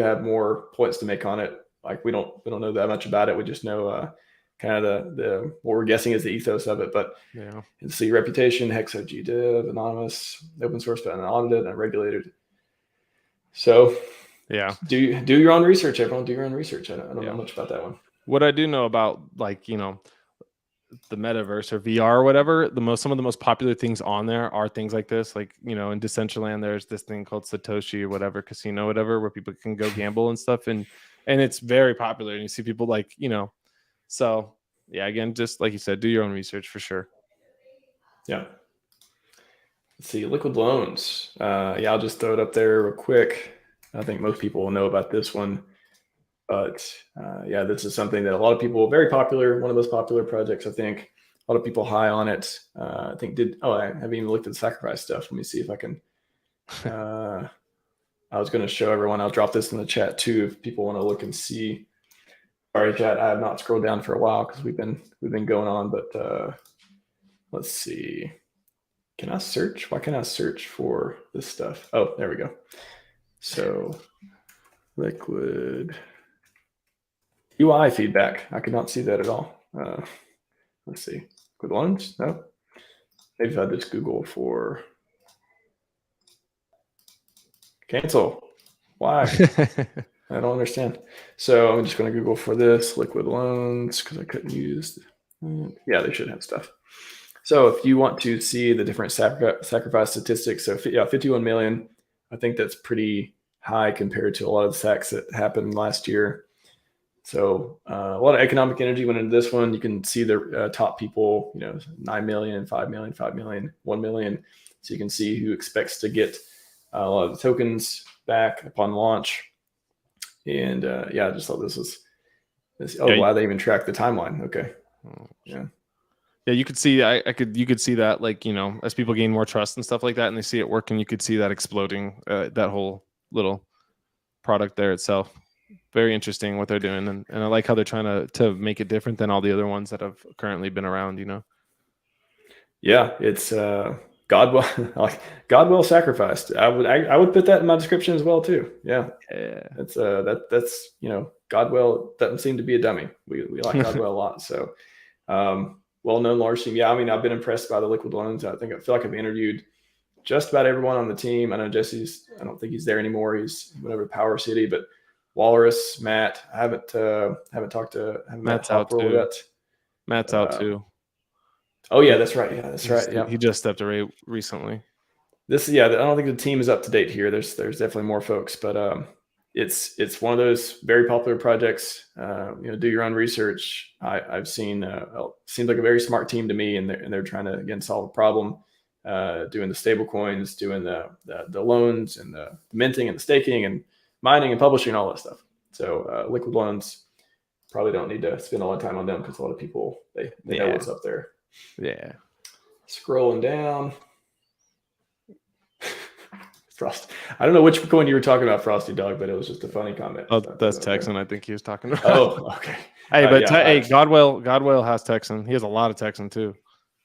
have more points to make on it, like we don't know that much about it. We just know kind of the what we're guessing is the ethos of it. But yeah, let's see, reputation, Hexo Dev, anonymous, open source, but unaudited and regulated. So yeah, do your own research, everyone. Do your own research. I don't know much about that one. What I do know about, the metaverse or VR or whatever, some of the most popular things on there are things like this. Like, in Decentraland, there's this thing called Satoshi or whatever, casino, whatever, where people can go gamble and stuff. And it's very popular. And you see people so yeah, again, just like you said, do your own research for sure. Yeah. Let's see, liquid loans. I'll just throw it up there real quick. I think most people will know about this one. But this is something that a lot of people, very popular, one of those popular projects, I think. A lot of people high on it. I haven't even looked at the sacrifice stuff. Let me see if I can. I was going to show everyone. I'll drop this in the chat too if people want to look and see. Sorry, chat. I have not scrolled down for a while because we've been going on. But let's see. Can I search? Why can't I search for this stuff? Oh, there we go. So liquid. UI feedback. I could not see that at all. Let's see. Good ones? No. Maybe if I just Google for cancel. Why? I don't understand. So I'm just going to Google for this liquid loans because I couldn't use. Yeah, they should have stuff. So if you want to see the different sacrifice statistics, so 51 million. I think that's pretty high compared to a lot of the sacks that happened last year. So a lot of economic energy went into this one. You can see the top people, 9 million, 5 million, 5 million, 1 million. So you can see who expects to get a lot of the tokens back upon launch. And I just thought this was this. Oh, wow, they even track the timeline. Okay. Yeah. Yeah, you could see you could see that, as people gain more trust and stuff like that, and they see it working, you could see that exploding, that whole little product there itself. Very interesting what they're doing, and I like how they're trying to make it different than all the other ones that have currently been around. Yeah, it's God will like God will sacrificed. I would put that in my description as well too. Yeah. That's that's Godwell doesn't seem to be a dummy. We like Godwell a lot. So well-known large team. Yeah, I mean, I've been impressed by the liquid loans. I feel like I've interviewed just about everyone on the team. I know Jesse's, I don't think he's there anymore. He's went over to Power City, but Walrus, Matt, I haven't talked to Matt's out too. yet. Matt's out too. Oh yeah, that's right. Yeah, that's right. Yeah. He just stepped away recently. I don't think the team is up to date here. There's definitely more folks, but it's one of those very popular projects. Do your own research. I've seen seems like a very smart team to me, and they're trying to again solve a problem, doing the stable coins, doing the loans and the minting and the staking and mining and publishing and all that stuff. So liquid loans, probably don't need to spend a lot of time on them because a lot of people they know what's up there. Yeah. Scrolling down. Frost. I don't know which coin you were talking about, Frosty Dog, but it was just a funny comment. Oh, that's Texan. I think he was talking about. Oh, okay. Hey, but Godwell has Texan. He has a lot of Texan too.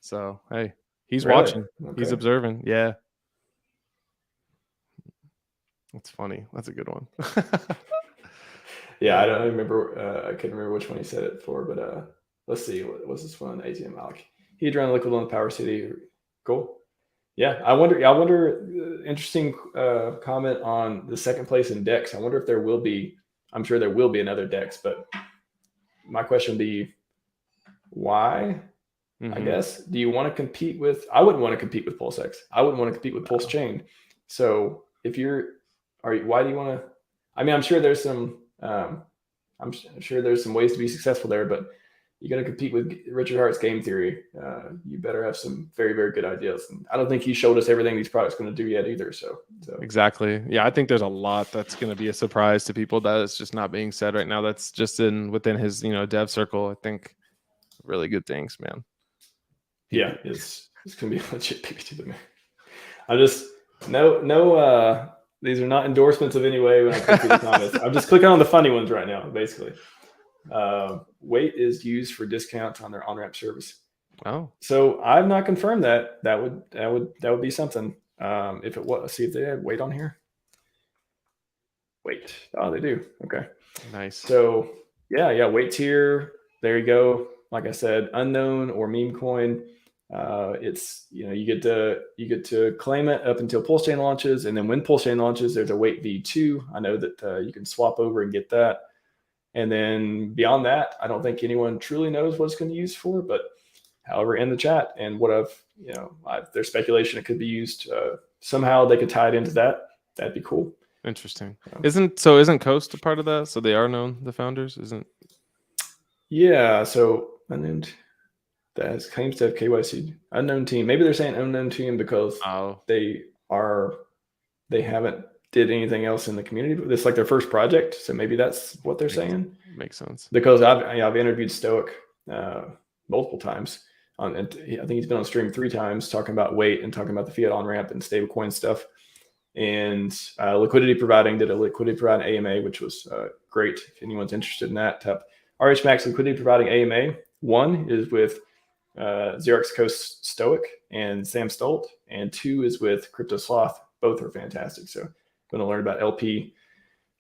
So hey, he's really? watching. Okay. He's observing. Yeah. That's funny. That's a good one. Yeah, I don't remember. I couldn't remember which one he said it for, but let's see. What was this one? ATM Alec. He'd run liquid loan Power City. Cool. Yeah, I wonder. Interesting comment on the second place in DEX. I wonder if there will be. I'm sure there will be another DEX, but my question would be, why? I guess. Do you want to compete with? I wouldn't want to compete with PulseX. I wouldn't want to compete with PulseChain. So if why do you want to? I mean, I'm sure there's some. I'm sure there's some ways to be successful there, but you're going to compete with Richard Hart's game theory. You better have some very, very good ideas. And I don't think he showed us everything these products going to do yet either. So exactly. Yeah, I think there's a lot that's going to be a surprise to people that is just not being said right now. That's just within his dev circle. I think really good things, man. Yeah, it's going to be a legit PPT to me. I just no. These are not endorsements of any way when I click through the comments. I'm just clicking on the funny ones right now, basically. Wait is used for discounts on their on-ramp service. Oh, so I've not confirmed that. That would be something. If it was, let's see if they had wait on here. Wait. Oh, they do. Okay. Nice. So yeah. Wait tier. There you go. Like I said, unknown or meme coin. It's you get to claim it up until PulseChain launches, and then when PulseChain launches, there's a wait V2. I know that you can swap over and get that. And then beyond that, I don't think anyone truly knows what it's going to be used for. But however, in the chat and there's speculation it could be used somehow. They could tie it into that. That'd be cool. Interesting. Isn't Coast a part of that? So they are known, the founders, isn't? Yeah. So unnamed. That claims to have KYC unknown team. Maybe they're saying unknown team because they haven't did anything else in the community. It's like their first project, so maybe that's what they're saying. Makes sense. Because I've interviewed Stoic multiple times. I think he's been on stream 3 times talking about wait and talking about the fiat on ramp and stablecoin stuff. And liquidity providing did a liquidity providing AMA, which was great. If anyone's interested in that, tap RHMax liquidity providing AMA. One is with Xerox Coast Stoic and Sam Stolt, and 2 is with Crypto Sloth. Both are fantastic. So going to learn about LP,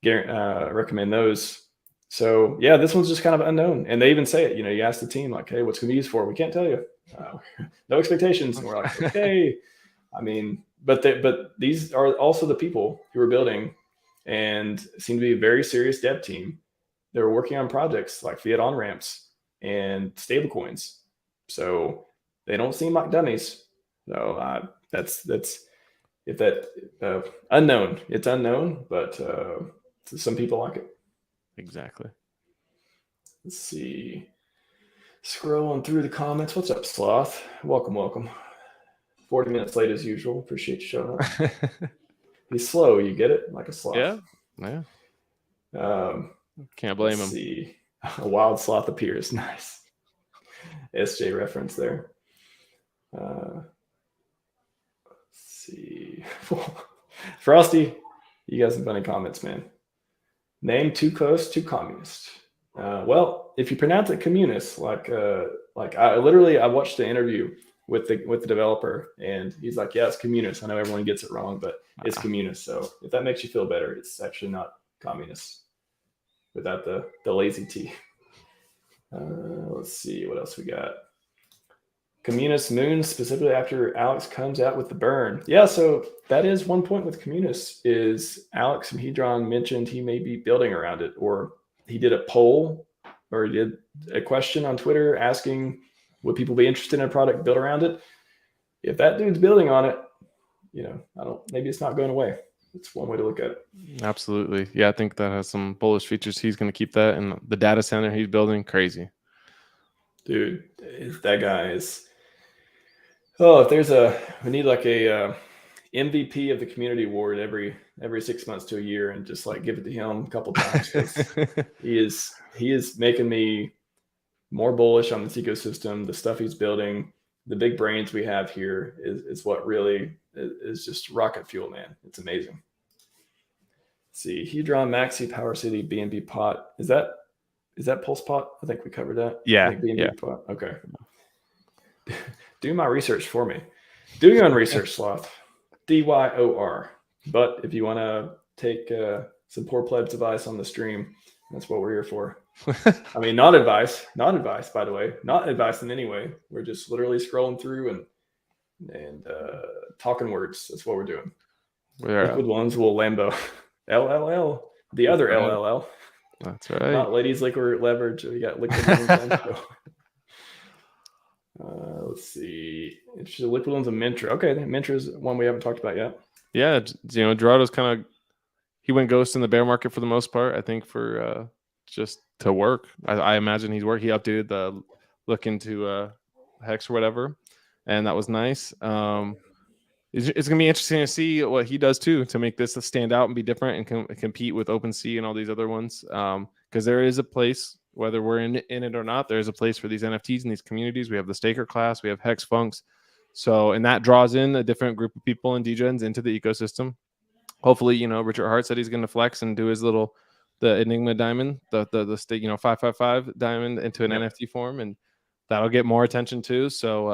recommend those. So yeah, this one's just kind of unknown, and they even say it. You ask the team like, "Hey, what's going to be used for?" We can't tell you. No expectations. And we're like, "Okay." I mean, but these are also the people who are building, and seem to be a very serious dev team. They're working on projects like fiat on ramps and stablecoins, so they don't seem like dummies. So that's. If that unknown, it's unknown, but some people like it. Exactly. Let's see. Scrolling through the comments. What's up, Sloth? Welcome. 40 minutes late as usual. Appreciate you showing up. He's slow. You get it? Like a sloth. Yeah. Can't blame him. See. A wild sloth appears. Nice. SJ reference there. See. Frosty, you got some funny comments, man. Name too close to communist. Well, if you pronounce it communist, like I watched the interview with the developer, and he's like, yeah, it's communist. I know everyone gets it wrong, but it's communist. So if that makes you feel better, it's actually not communist without the lazy T. Let's see what else we got. Communist moon, specifically after Alex comes out with the burn. Yeah, so that is one point with Communist is Alex and Hedron mentioned he may be building around it, or he did a poll, or he did a question on Twitter asking would people be interested in a product built around it. If that dude's building on it, maybe it's not going away. It's one way to look at it. Absolutely. Yeah, I think that has some bullish features. He's going to keep that, and the data center he's building, crazy. Dude, that guy is. Oh, if we need like a MVP of the community award every 6 months to a year, and just like give it to him a couple times, because he is making me more bullish on this ecosystem. The stuff he's building, the big brains we have here is what really is just rocket fuel, man. It's amazing. Let's see, Hedron, Maxi, Power City, BNB Pot. Is that Pulse Pot? I think we covered that. Yeah. BNB Pot. Okay. Do my research for me. Do your own research, Sloth. DYOR. But if you want to take some poor pleb's advice on the stream, that's what we're here for. I mean, not advice, by the way. Not advice in any way. We're just literally scrolling through and talking words. That's what we're doing. Liquid loans will Lambo. LLL. The other LLL. That's right. Not ladies liquid leverage. We got liquid loans. Let's see. Liquid loans and Mintra. Okay, Mintra is one we haven't talked about yet. Yeah, Gerardo's kind of, he went ghost in the bear market for the most part. I think for just to work. I imagine he's working. He updated the look into Hex or whatever, and that was nice. It's gonna be interesting to see what he does too to make this stand out and be different and compete with OpenSea and all these other ones. Because there is a place, whether we're in it or not, there is a place for these NFTs in these communities. We have the staker class, we have Hex Funks, and that draws in a different group of people and DGens into the ecosystem. Hopefully, Richard Hart said he's going to flex and do his the Enigma diamond, the 555 diamond into an NFT form, and that'll get more attention too. So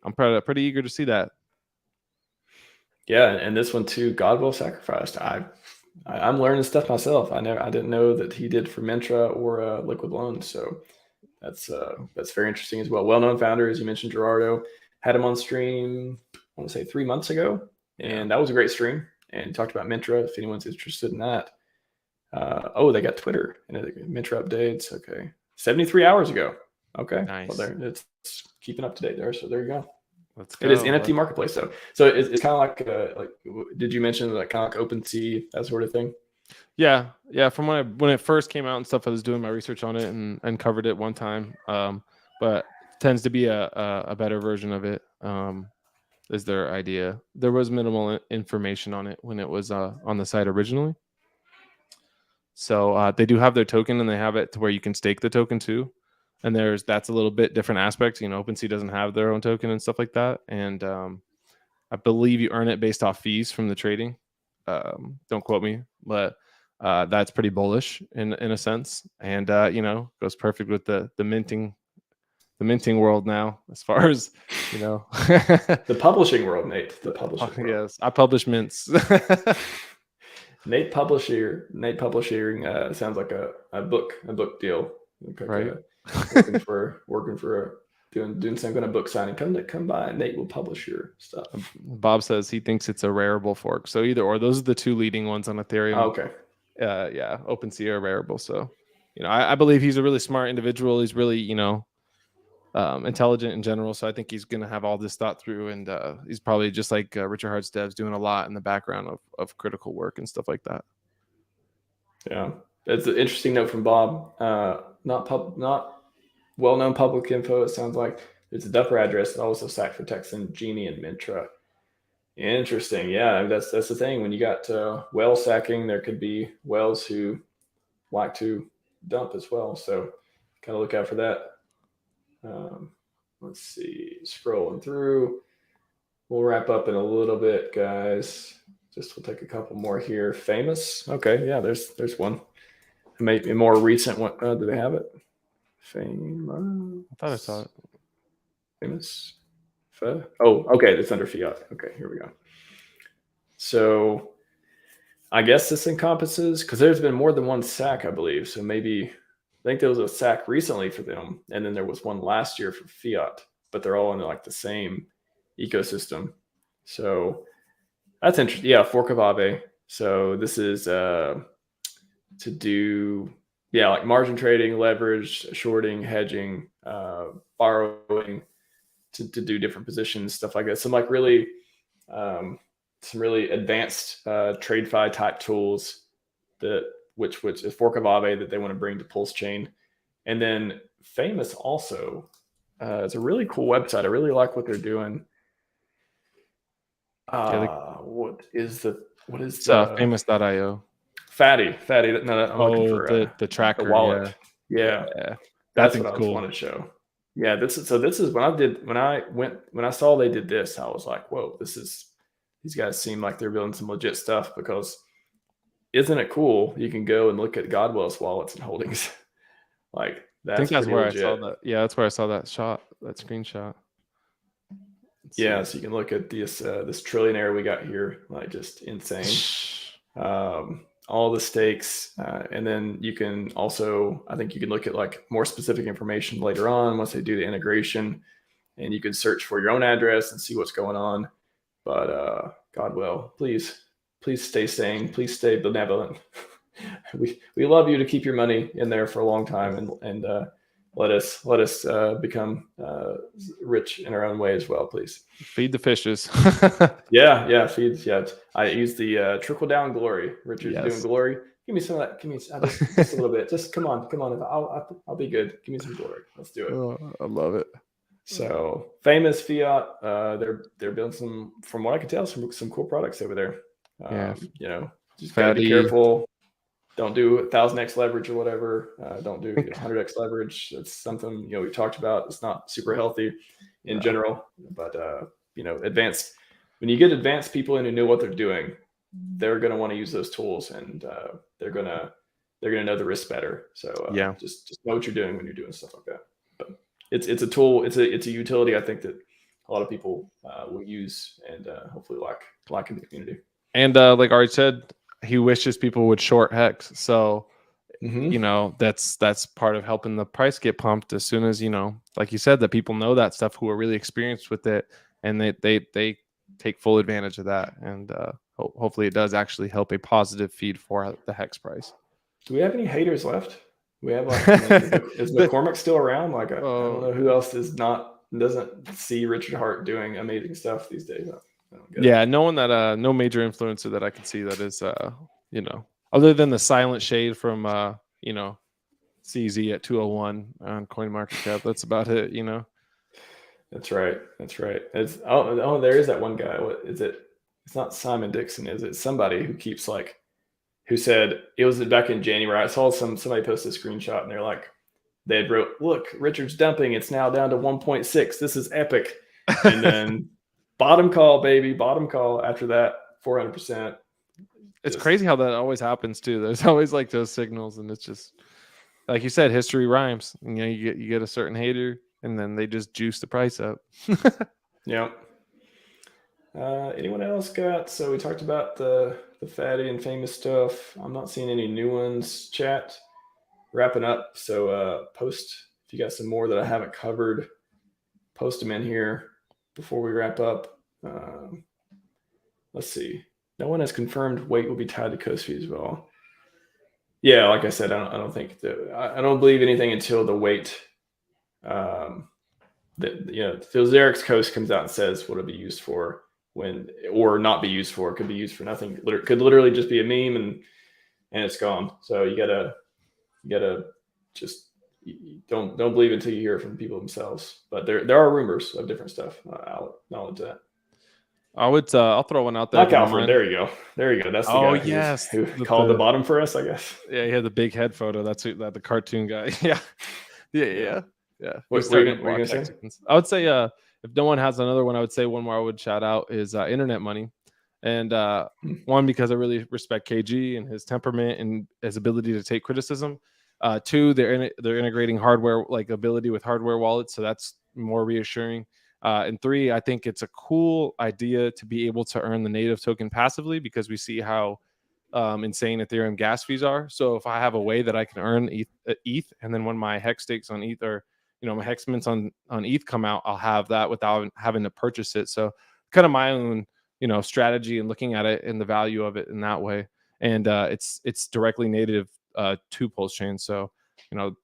I'm pretty eager to see that. Yeah, and this one too, God Will Sacrificed. I'm learning stuff myself. I didn't know that he did for Mintra or Liquid Loans, so that's very interesting as well. Well-known founder, as you mentioned, Gerardo. Had him on stream, I want to say 3 months ago, and that was a great stream. And he talked about Mintra, if anyone's interested in that. They got Twitter and Mintra updates. Okay, 73 hours ago. Okay, nice. Well, it's keeping up to date there. So there you go. Let's go. It is NFT marketplace, so it's kind of like did you mention like kind of like OpenSea, that sort of thing? Yeah. From when it first came out and stuff, I was doing my research on it and covered it one time. But it tends to be a better version of it. Is their idea. There was minimal information on it when it was on the site originally. So they do have their token, and they have it to where you can stake the token too. And that's a little bit different aspect. OpenSea doesn't have their own token and stuff like that. And I believe you earn it based off fees from the trading. Don't quote me, but that's pretty bullish in a sense. And goes perfect with the minting world now, as far as the publishing world, Nate. The publishing world. Yes, I publish mints. Nate Publishing sounds like a book deal. Okay, right. Working for doing some kind of book signing. Come by, Nate will publish your stuff. Bob says he thinks it's a Rarible fork. So either or, those are the two leading ones on Ethereum. Oh, okay. OpenSea or Rarible. So I believe he's a really smart individual. He's really intelligent in general. So I think he's going to have all this thought through, and he's probably just like Richard Hart's devs, doing a lot in the background of critical work and stuff like that. Yeah, it's an interesting note from Bob. Not well-known public info. It sounds like it's a Dupper address and also site for Texan, Genie, and Mintra. Interesting. Yeah, that's the thing. When you got whale sacking, there could be whales who like to dump as well. So kind of look out for that. Let's see. Scrolling through. We'll wrap up in a little bit, guys. We'll take a couple more here. Famous. Okay, yeah, there's one. Maybe a more recent one. Do they have it? Famous. I thought I saw it. Oh, okay, it's under fiat. Okay, here we go. So I guess this encompasses, because there's been more than one SAC, I believe. So maybe I think there was a SAC recently for them, and then there was one last year for fiat, but they're all in like the same ecosystem. So that's interesting. Yeah, fork of Aave. So this is to do, yeah, like margin trading, leverage, shorting, hedging, borrowing, to do different positions, stuff like that. Some like really some really advanced TradeFi type tools that which is fork of Aave that they want to bring to PulseChain. And then Famous also it's a really cool website. I really like what they're doing. What is the famous.io. Fatty? No, I'm looking for the tracker, the wallet. Yeah. That's what I cool. want to show. Yeah, this is when I saw they did this, I was like, whoa, these guys seem like they're building some legit stuff, because isn't it cool? You can go and look at Godwell's wallets and holdings. Like I think that's where legit. I saw that. Yeah, that's where I saw that screenshot. Yeah, so you can look at this trillionaire we got here, like just insane. All the stakes, and then you can also, I think you can look at like more specific information later on once they do the integration, and you can search for your own address and see what's going on. But Godwell, please stay sane, please stay benevolent. we love you to keep your money in there for a long time, and let us become rich in our own way as well, please. Feed the fishes. yeah, feed. Yeah, I use the trickle down glory. Richard's doing glory. Give me some of that. Give me just a little bit. Just come on. I'll be good. Give me some glory. Let's do it. Oh, I love it. So Famous fiat. They're building some, from what I can tell, some cool products over there. You know, just gotta be careful. Don't do 1000x leverage or whatever. Don't do 100x leverage. That's something, you know, we talked about. It's not super healthy in general, but you know, when you get advanced people in who know what they're doing, they're going to want to use those tools, and they're going to know the risk better. So just know what you're doing when you're doing stuff like that. But it's a tool. It's a utility, I think, that a lot of people will use, and hopefully like in the community. And like Art said, he wishes people would short Hex. So, you know, that's part of helping the price get pumped as soon as, you know, like you said, that people know that stuff, who are really experienced with it, and they take full advantage of that. And hopefully it does actually help a positive feed for the Hex price. Do we have any haters left? We have like, is McCormick still around? Like, I don't know who else doesn't see Richard Hart doing amazing stuff these days. Yeah, no one that no major influencer that I can see that is you know, other than the silent shade from you know, CZ at 201 on CoinMarketCap. That's about it, you know. That's right. It's there is that one guy. What is it? It's not Simon Dixon, is it? Somebody who keeps like, who said, it was back in January. I saw somebody post a screenshot, and they're like, they wrote, "Look, Richard's dumping. It's now down to 1.6. This is epic." And then bottom call, baby, bottom call. After that, 400%. It's crazy how that always happens too. There's always like those signals, and it's just like you said, history rhymes. You know, you get a certain hater, and then they just juice the price up. Yeah. Anyone else got? So we talked about the fatty and famous stuff. I'm not seeing any new ones. Chat wrapping up. So post if you got some more that I haven't covered. Post them in here before we wrap up. Let's see. No one has confirmed weight will be tied to coast fee as well. Yeah, like I said, I don't think I don't believe anything until the weight. That, you know, Phil Eric's coast comes out and says what it'll be used for, or not be used for. It could be used for nothing. Could literally just be a meme and it's gone. So you gotta just don't believe until you hear it from people themselves. But there are rumors of different stuff. I'll acknowledge that. I'll throw one out there. Like Alfred, there you go. That's the guy who called the bottom for us, I guess. Yeah, he had the big head photo. That's the cartoon guy. Yeah. What were you gonna say? I would say if no one has another one, I would say one more I would shout out is Internet Money. And one, because I really respect KG and his temperament and his ability to take criticism. Two, they're integrating hardware, like ability with hardware wallets, so that's more reassuring. And 3, I think it's a cool idea to be able to earn the native token passively, because we see how insane Ethereum gas fees are. So if I have a way that I can earn ETH, and then when my hex stakes on ETH, or my hex mints on ETH come out, I'll have that without having to purchase it. So kind of my own strategy and looking at it and the value of it in that way. And it's directly native to PulseChain, so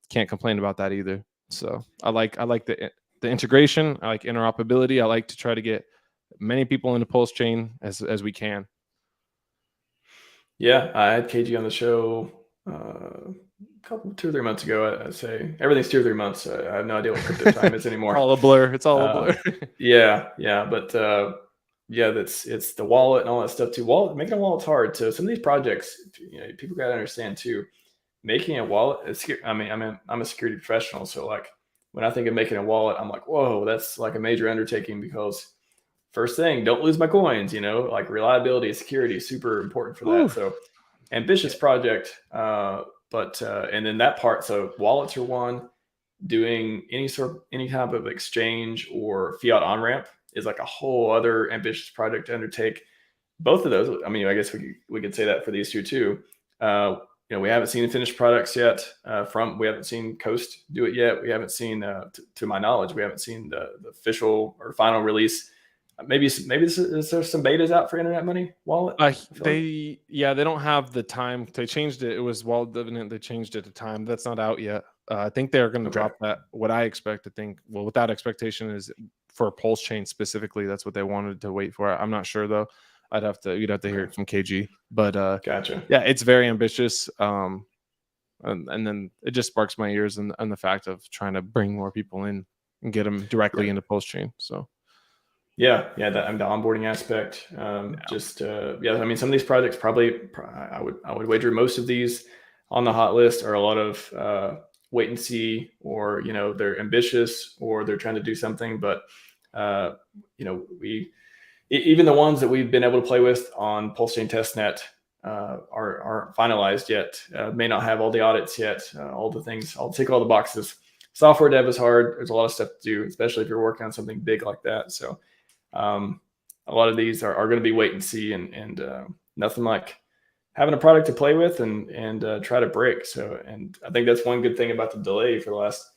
can't complain about that either. So I like the integration. I like interoperability. I like to try to get many people into PulseChain as we can. Yeah, I had KG on the show a couple 2 or 3 months ago. I'd say everything's 2 or 3 months. I have no idea what crypto time is anymore. All a blur. It's all a blur. Yeah, but yeah, it's the wallet and all that stuff too. Making a wallet's hard. So some of these projects, people got to understand too. Making a wallet, I'm a security professional, so like when I think of making a wallet, I'm like, whoa, that's like a major undertaking, because first thing, don't lose my coins. Like reliability, security, super important for that. Ooh. So ambitious project, but and then that part. So wallets are one. Doing any type of exchange or fiat on ramp is like a whole other ambitious project to undertake. Both of those, I mean, I guess we could say that for these two too. We haven't seen the finished products yet. We haven't seen Coast do it yet. We haven't seen, to my knowledge, we haven't seen the official or final release. Maybe is there some betas out for Internet Money wallet? They don't have the time. They changed it. It was Wallet Dividend. They changed it to time. That's not out yet. I think they're going to drop that. What I expect to think, well, without expectation, is for PulseChain specifically. That's what they wanted to wait for. I'm not sure though. You'd have to hear it from KG. But gotcha. Yeah, it's very ambitious. And then it just sparks my ears and the fact of trying to bring more people in and get them directly into PulseChain. So. Yeah, the onboarding aspect. I mean, some of these projects probably, I would wager most of these on the hot list are a lot of wait and see, or they're ambitious, or they're trying to do something, but even the ones that we've been able to play with on PulseChain testnet aren't finalized yet. May not have all the audits yet, all the things. I'll tick all the boxes. Software dev is hard. There's a lot of stuff to do, especially if you're working on something big like that. So. A lot of these are going to be wait and see, and nothing like having a product to play with and try to break. So, and I think that's one good thing about the delay for the last,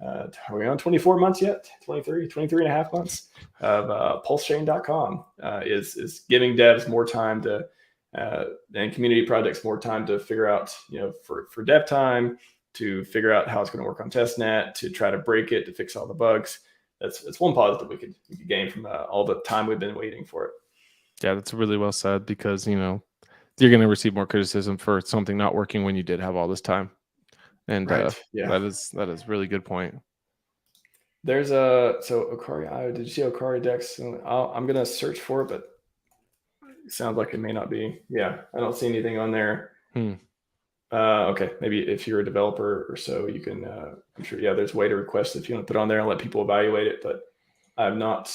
are we on 24 months yet? 23 and a half months of PulseChain.com is giving devs more time to, and community projects more time to figure out, for dev time, to figure out how it's going to work on testnet, to try to break it, to fix all the bugs. That's one positive we could gain from all the time we've been waiting for it. Yeah, that's really well said, because you're going to receive more criticism for something not working when you did have all this time, and that is really good point. There's Okari. Did you see Okari Dex? I'm gonna search for it, but it sounds like it may not be. Yeah, I don't see anything on there. Okay, maybe if you're a developer or so, you can. I'm sure. Yeah, there's a way to request if you want to put on there and let people evaluate it. But I've not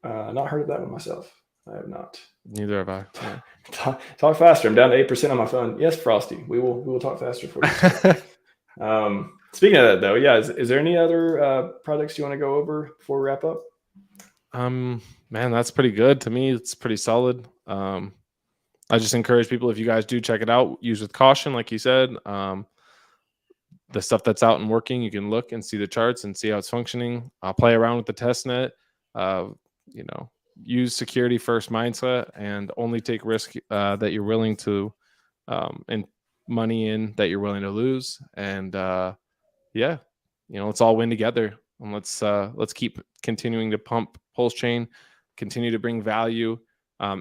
heard of that one myself. I have not. Neither have I. Yeah. Talk faster. I'm down to 8% on my phone. Yes, Frosty. We will talk faster for you. Speaking of that, though, yeah, is there any other projects you want to go over before we wrap up? Man, that's pretty good to me. It's pretty solid. I just encourage people, if you guys do check it out, use with caution, like you said. The stuff that's out and working, you can look and see the charts and see how it's functioning. Play around with the test net. Use security first mindset, and only take risk that you're willing to, and money in that you're willing to lose. And let's all win together. And let's keep continuing to pump PulseChain, continue to bring value.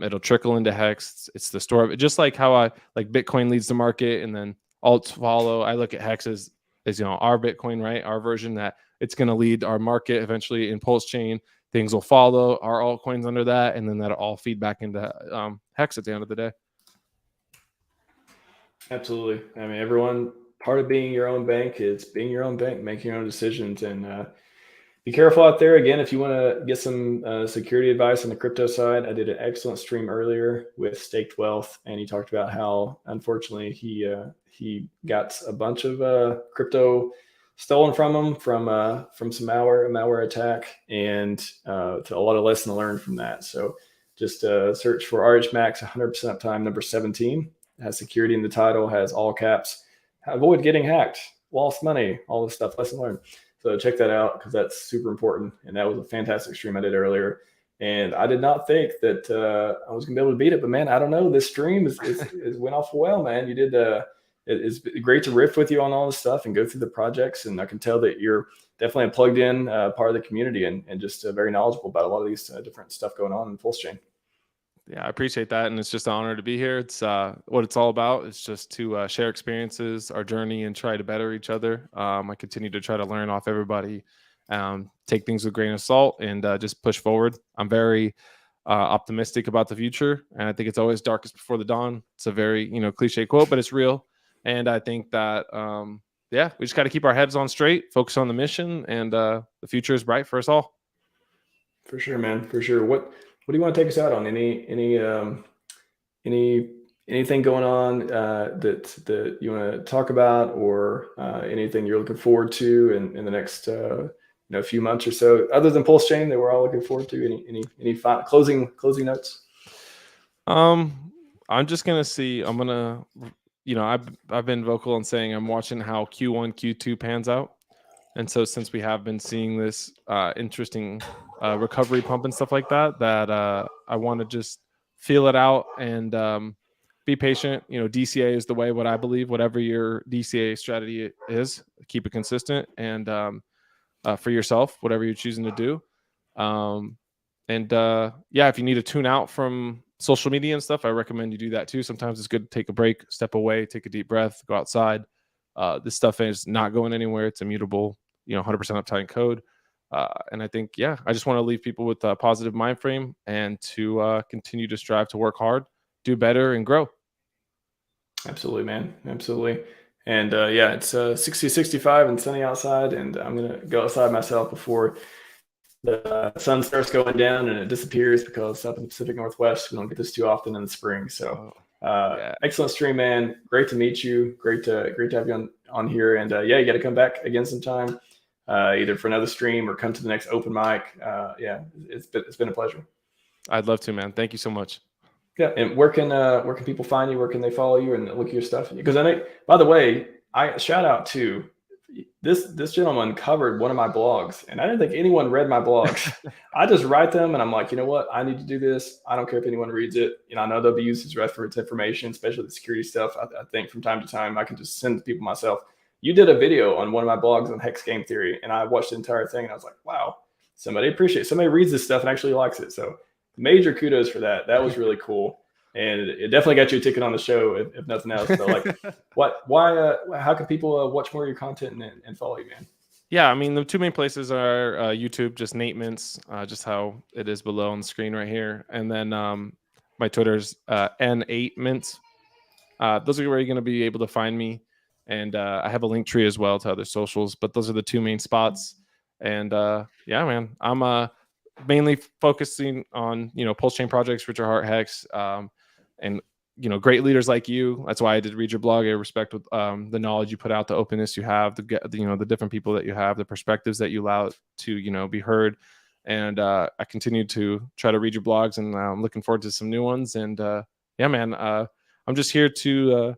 It'll trickle into Hex. It's the store of it. Just like how Bitcoin leads the market and then alts follow. I look at Hex as our Bitcoin, right? Our version, that it's going to lead our market eventually in PulseChain. Things will follow our altcoins under that, and then that'll all feed back into Hex at the end of the day. Absolutely. I mean, part of being your own bank is being your own bank, making your own decisions, and be careful out there. Again, if you want to get some security advice on the crypto side, I did an excellent stream earlier with Staked Wealth, and he talked about how, unfortunately, he got a bunch of crypto stolen from them from some malware attack, and to a lot of lesson learned from that. So just search for RHMax 100% uptime number 17. It has security in the title, has all caps. Avoid getting hacked, lost money, all this stuff, lesson learned. So check that out because that's super important. And that was a fantastic stream I did earlier. And I did not think that I was going to be able to beat it. But, man, I don't know. This stream is went off well, man. You did it's great to riff with you on all this stuff and go through the projects. And I can tell that you're definitely a plugged in part of the community and just very knowledgeable about a lot of these different stuff going on in PulseChain. Yeah, I appreciate that. And it's just an honor to be here. It's what it's all about. It's just to share experiences, our journey, and try to better each other. I continue to try to learn off everybody, take things with a grain of salt, and just push forward. I'm very optimistic about the future. And I think it's always darkest before the dawn. It's a very, cliche quote, but it's real. And I think that, we just got to keep our heads on straight, focus on the mission, and the future is bright for us all. For sure, man. For sure. What do you want to take us out on? Anything going on that you want to talk about, or anything you're looking forward to in the next few months or so, other than PulseChain that we're all looking forward to? Any closing notes? I'm just gonna see. I'm gonna, I've been vocal in saying I'm watching how Q1, Q2 pans out, and so since we have been seeing this interesting recovery pump and stuff like that, I want to just feel it out and be patient. DCA is the way. What I believe, whatever your DCA strategy is, keep it consistent and for yourself, whatever you're choosing to do. If you need to tune out from social media and stuff, I recommend you do that too. Sometimes it's good to take a break, step away, take a deep breath, go outside. This stuff is not going anywhere. It's immutable, 100% uptime code. And I think, I just want to leave people with a positive mind frame and to continue to strive to work hard, do better, and grow. Absolutely, man. Absolutely. And it's 60, 65 and sunny outside, and I'm going to go outside myself before the sun starts going down and it disappears, because up in the Pacific Northwest, we don't get this too often in the spring. So excellent stream, man. Great to meet you. Great to have you on here. And you got to come back again sometime, either for another stream or come to the next open mic. It's been a pleasure. I'd love to, man. Thank you so much. Yeah. And where can people find you? Where can they follow you and look at your stuff? Because I know, by the way, I shout out to this gentleman covered one of my blogs, and I didn't think anyone read my blogs. I just write them and I'm like, you know what? I need to do this. I don't care if anyone reads it. I know they'll be used as reference information, especially the security stuff. I think from time to time, I can just send people myself. You did a video on one of my blogs on hex game theory, and I watched the entire thing and I was like, wow, somebody reads this stuff and actually likes it. So major kudos for that. That was really cool. And it definitely got you a ticket on the show, if nothing else. So how can people watch more of your content and follow you, man? Yeah, I mean, the two main places are YouTube, just Nate Mintz, just how it is below on the screen right here. And then my Twitter's N8 Mintz. Those are where you're going to be able to find me. And I have a link tree as well to other socials, but those are the two main spots. And man, I'm mainly focusing on, PulseChain projects, Richard Hart Hex, and, great leaders like you. That's why I did read your blog. I respect the knowledge you put out, the openness you have, the different people that you have, the perspectives that you allow to, be heard. And I continue to try to read your blogs, and I'm looking forward to some new ones. And man, I'm just here to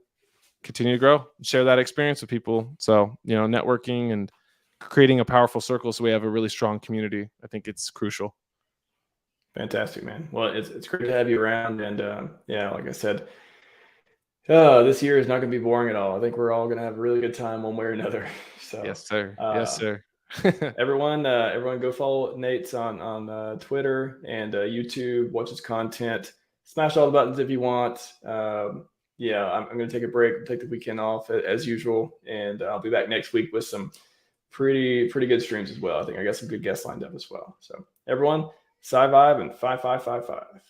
continue to grow, share that experience with people. So, networking and creating a powerful circle so we have a really strong community. I think it's crucial. Fantastic, man. Well, it's great to have you around. And like I said, this year is not going to be boring at all. I think we're all going to have a really good time one way or another. So yes, sir. Yes, sir. everyone go follow Nate's on Twitter and YouTube. Watch his content. Smash all the buttons if you want. I'm going to take a break, take the weekend off as usual, and I'll be back next week with some pretty good streams as well. I think I got some good guests lined up as well. So everyone, Scivive and 5555.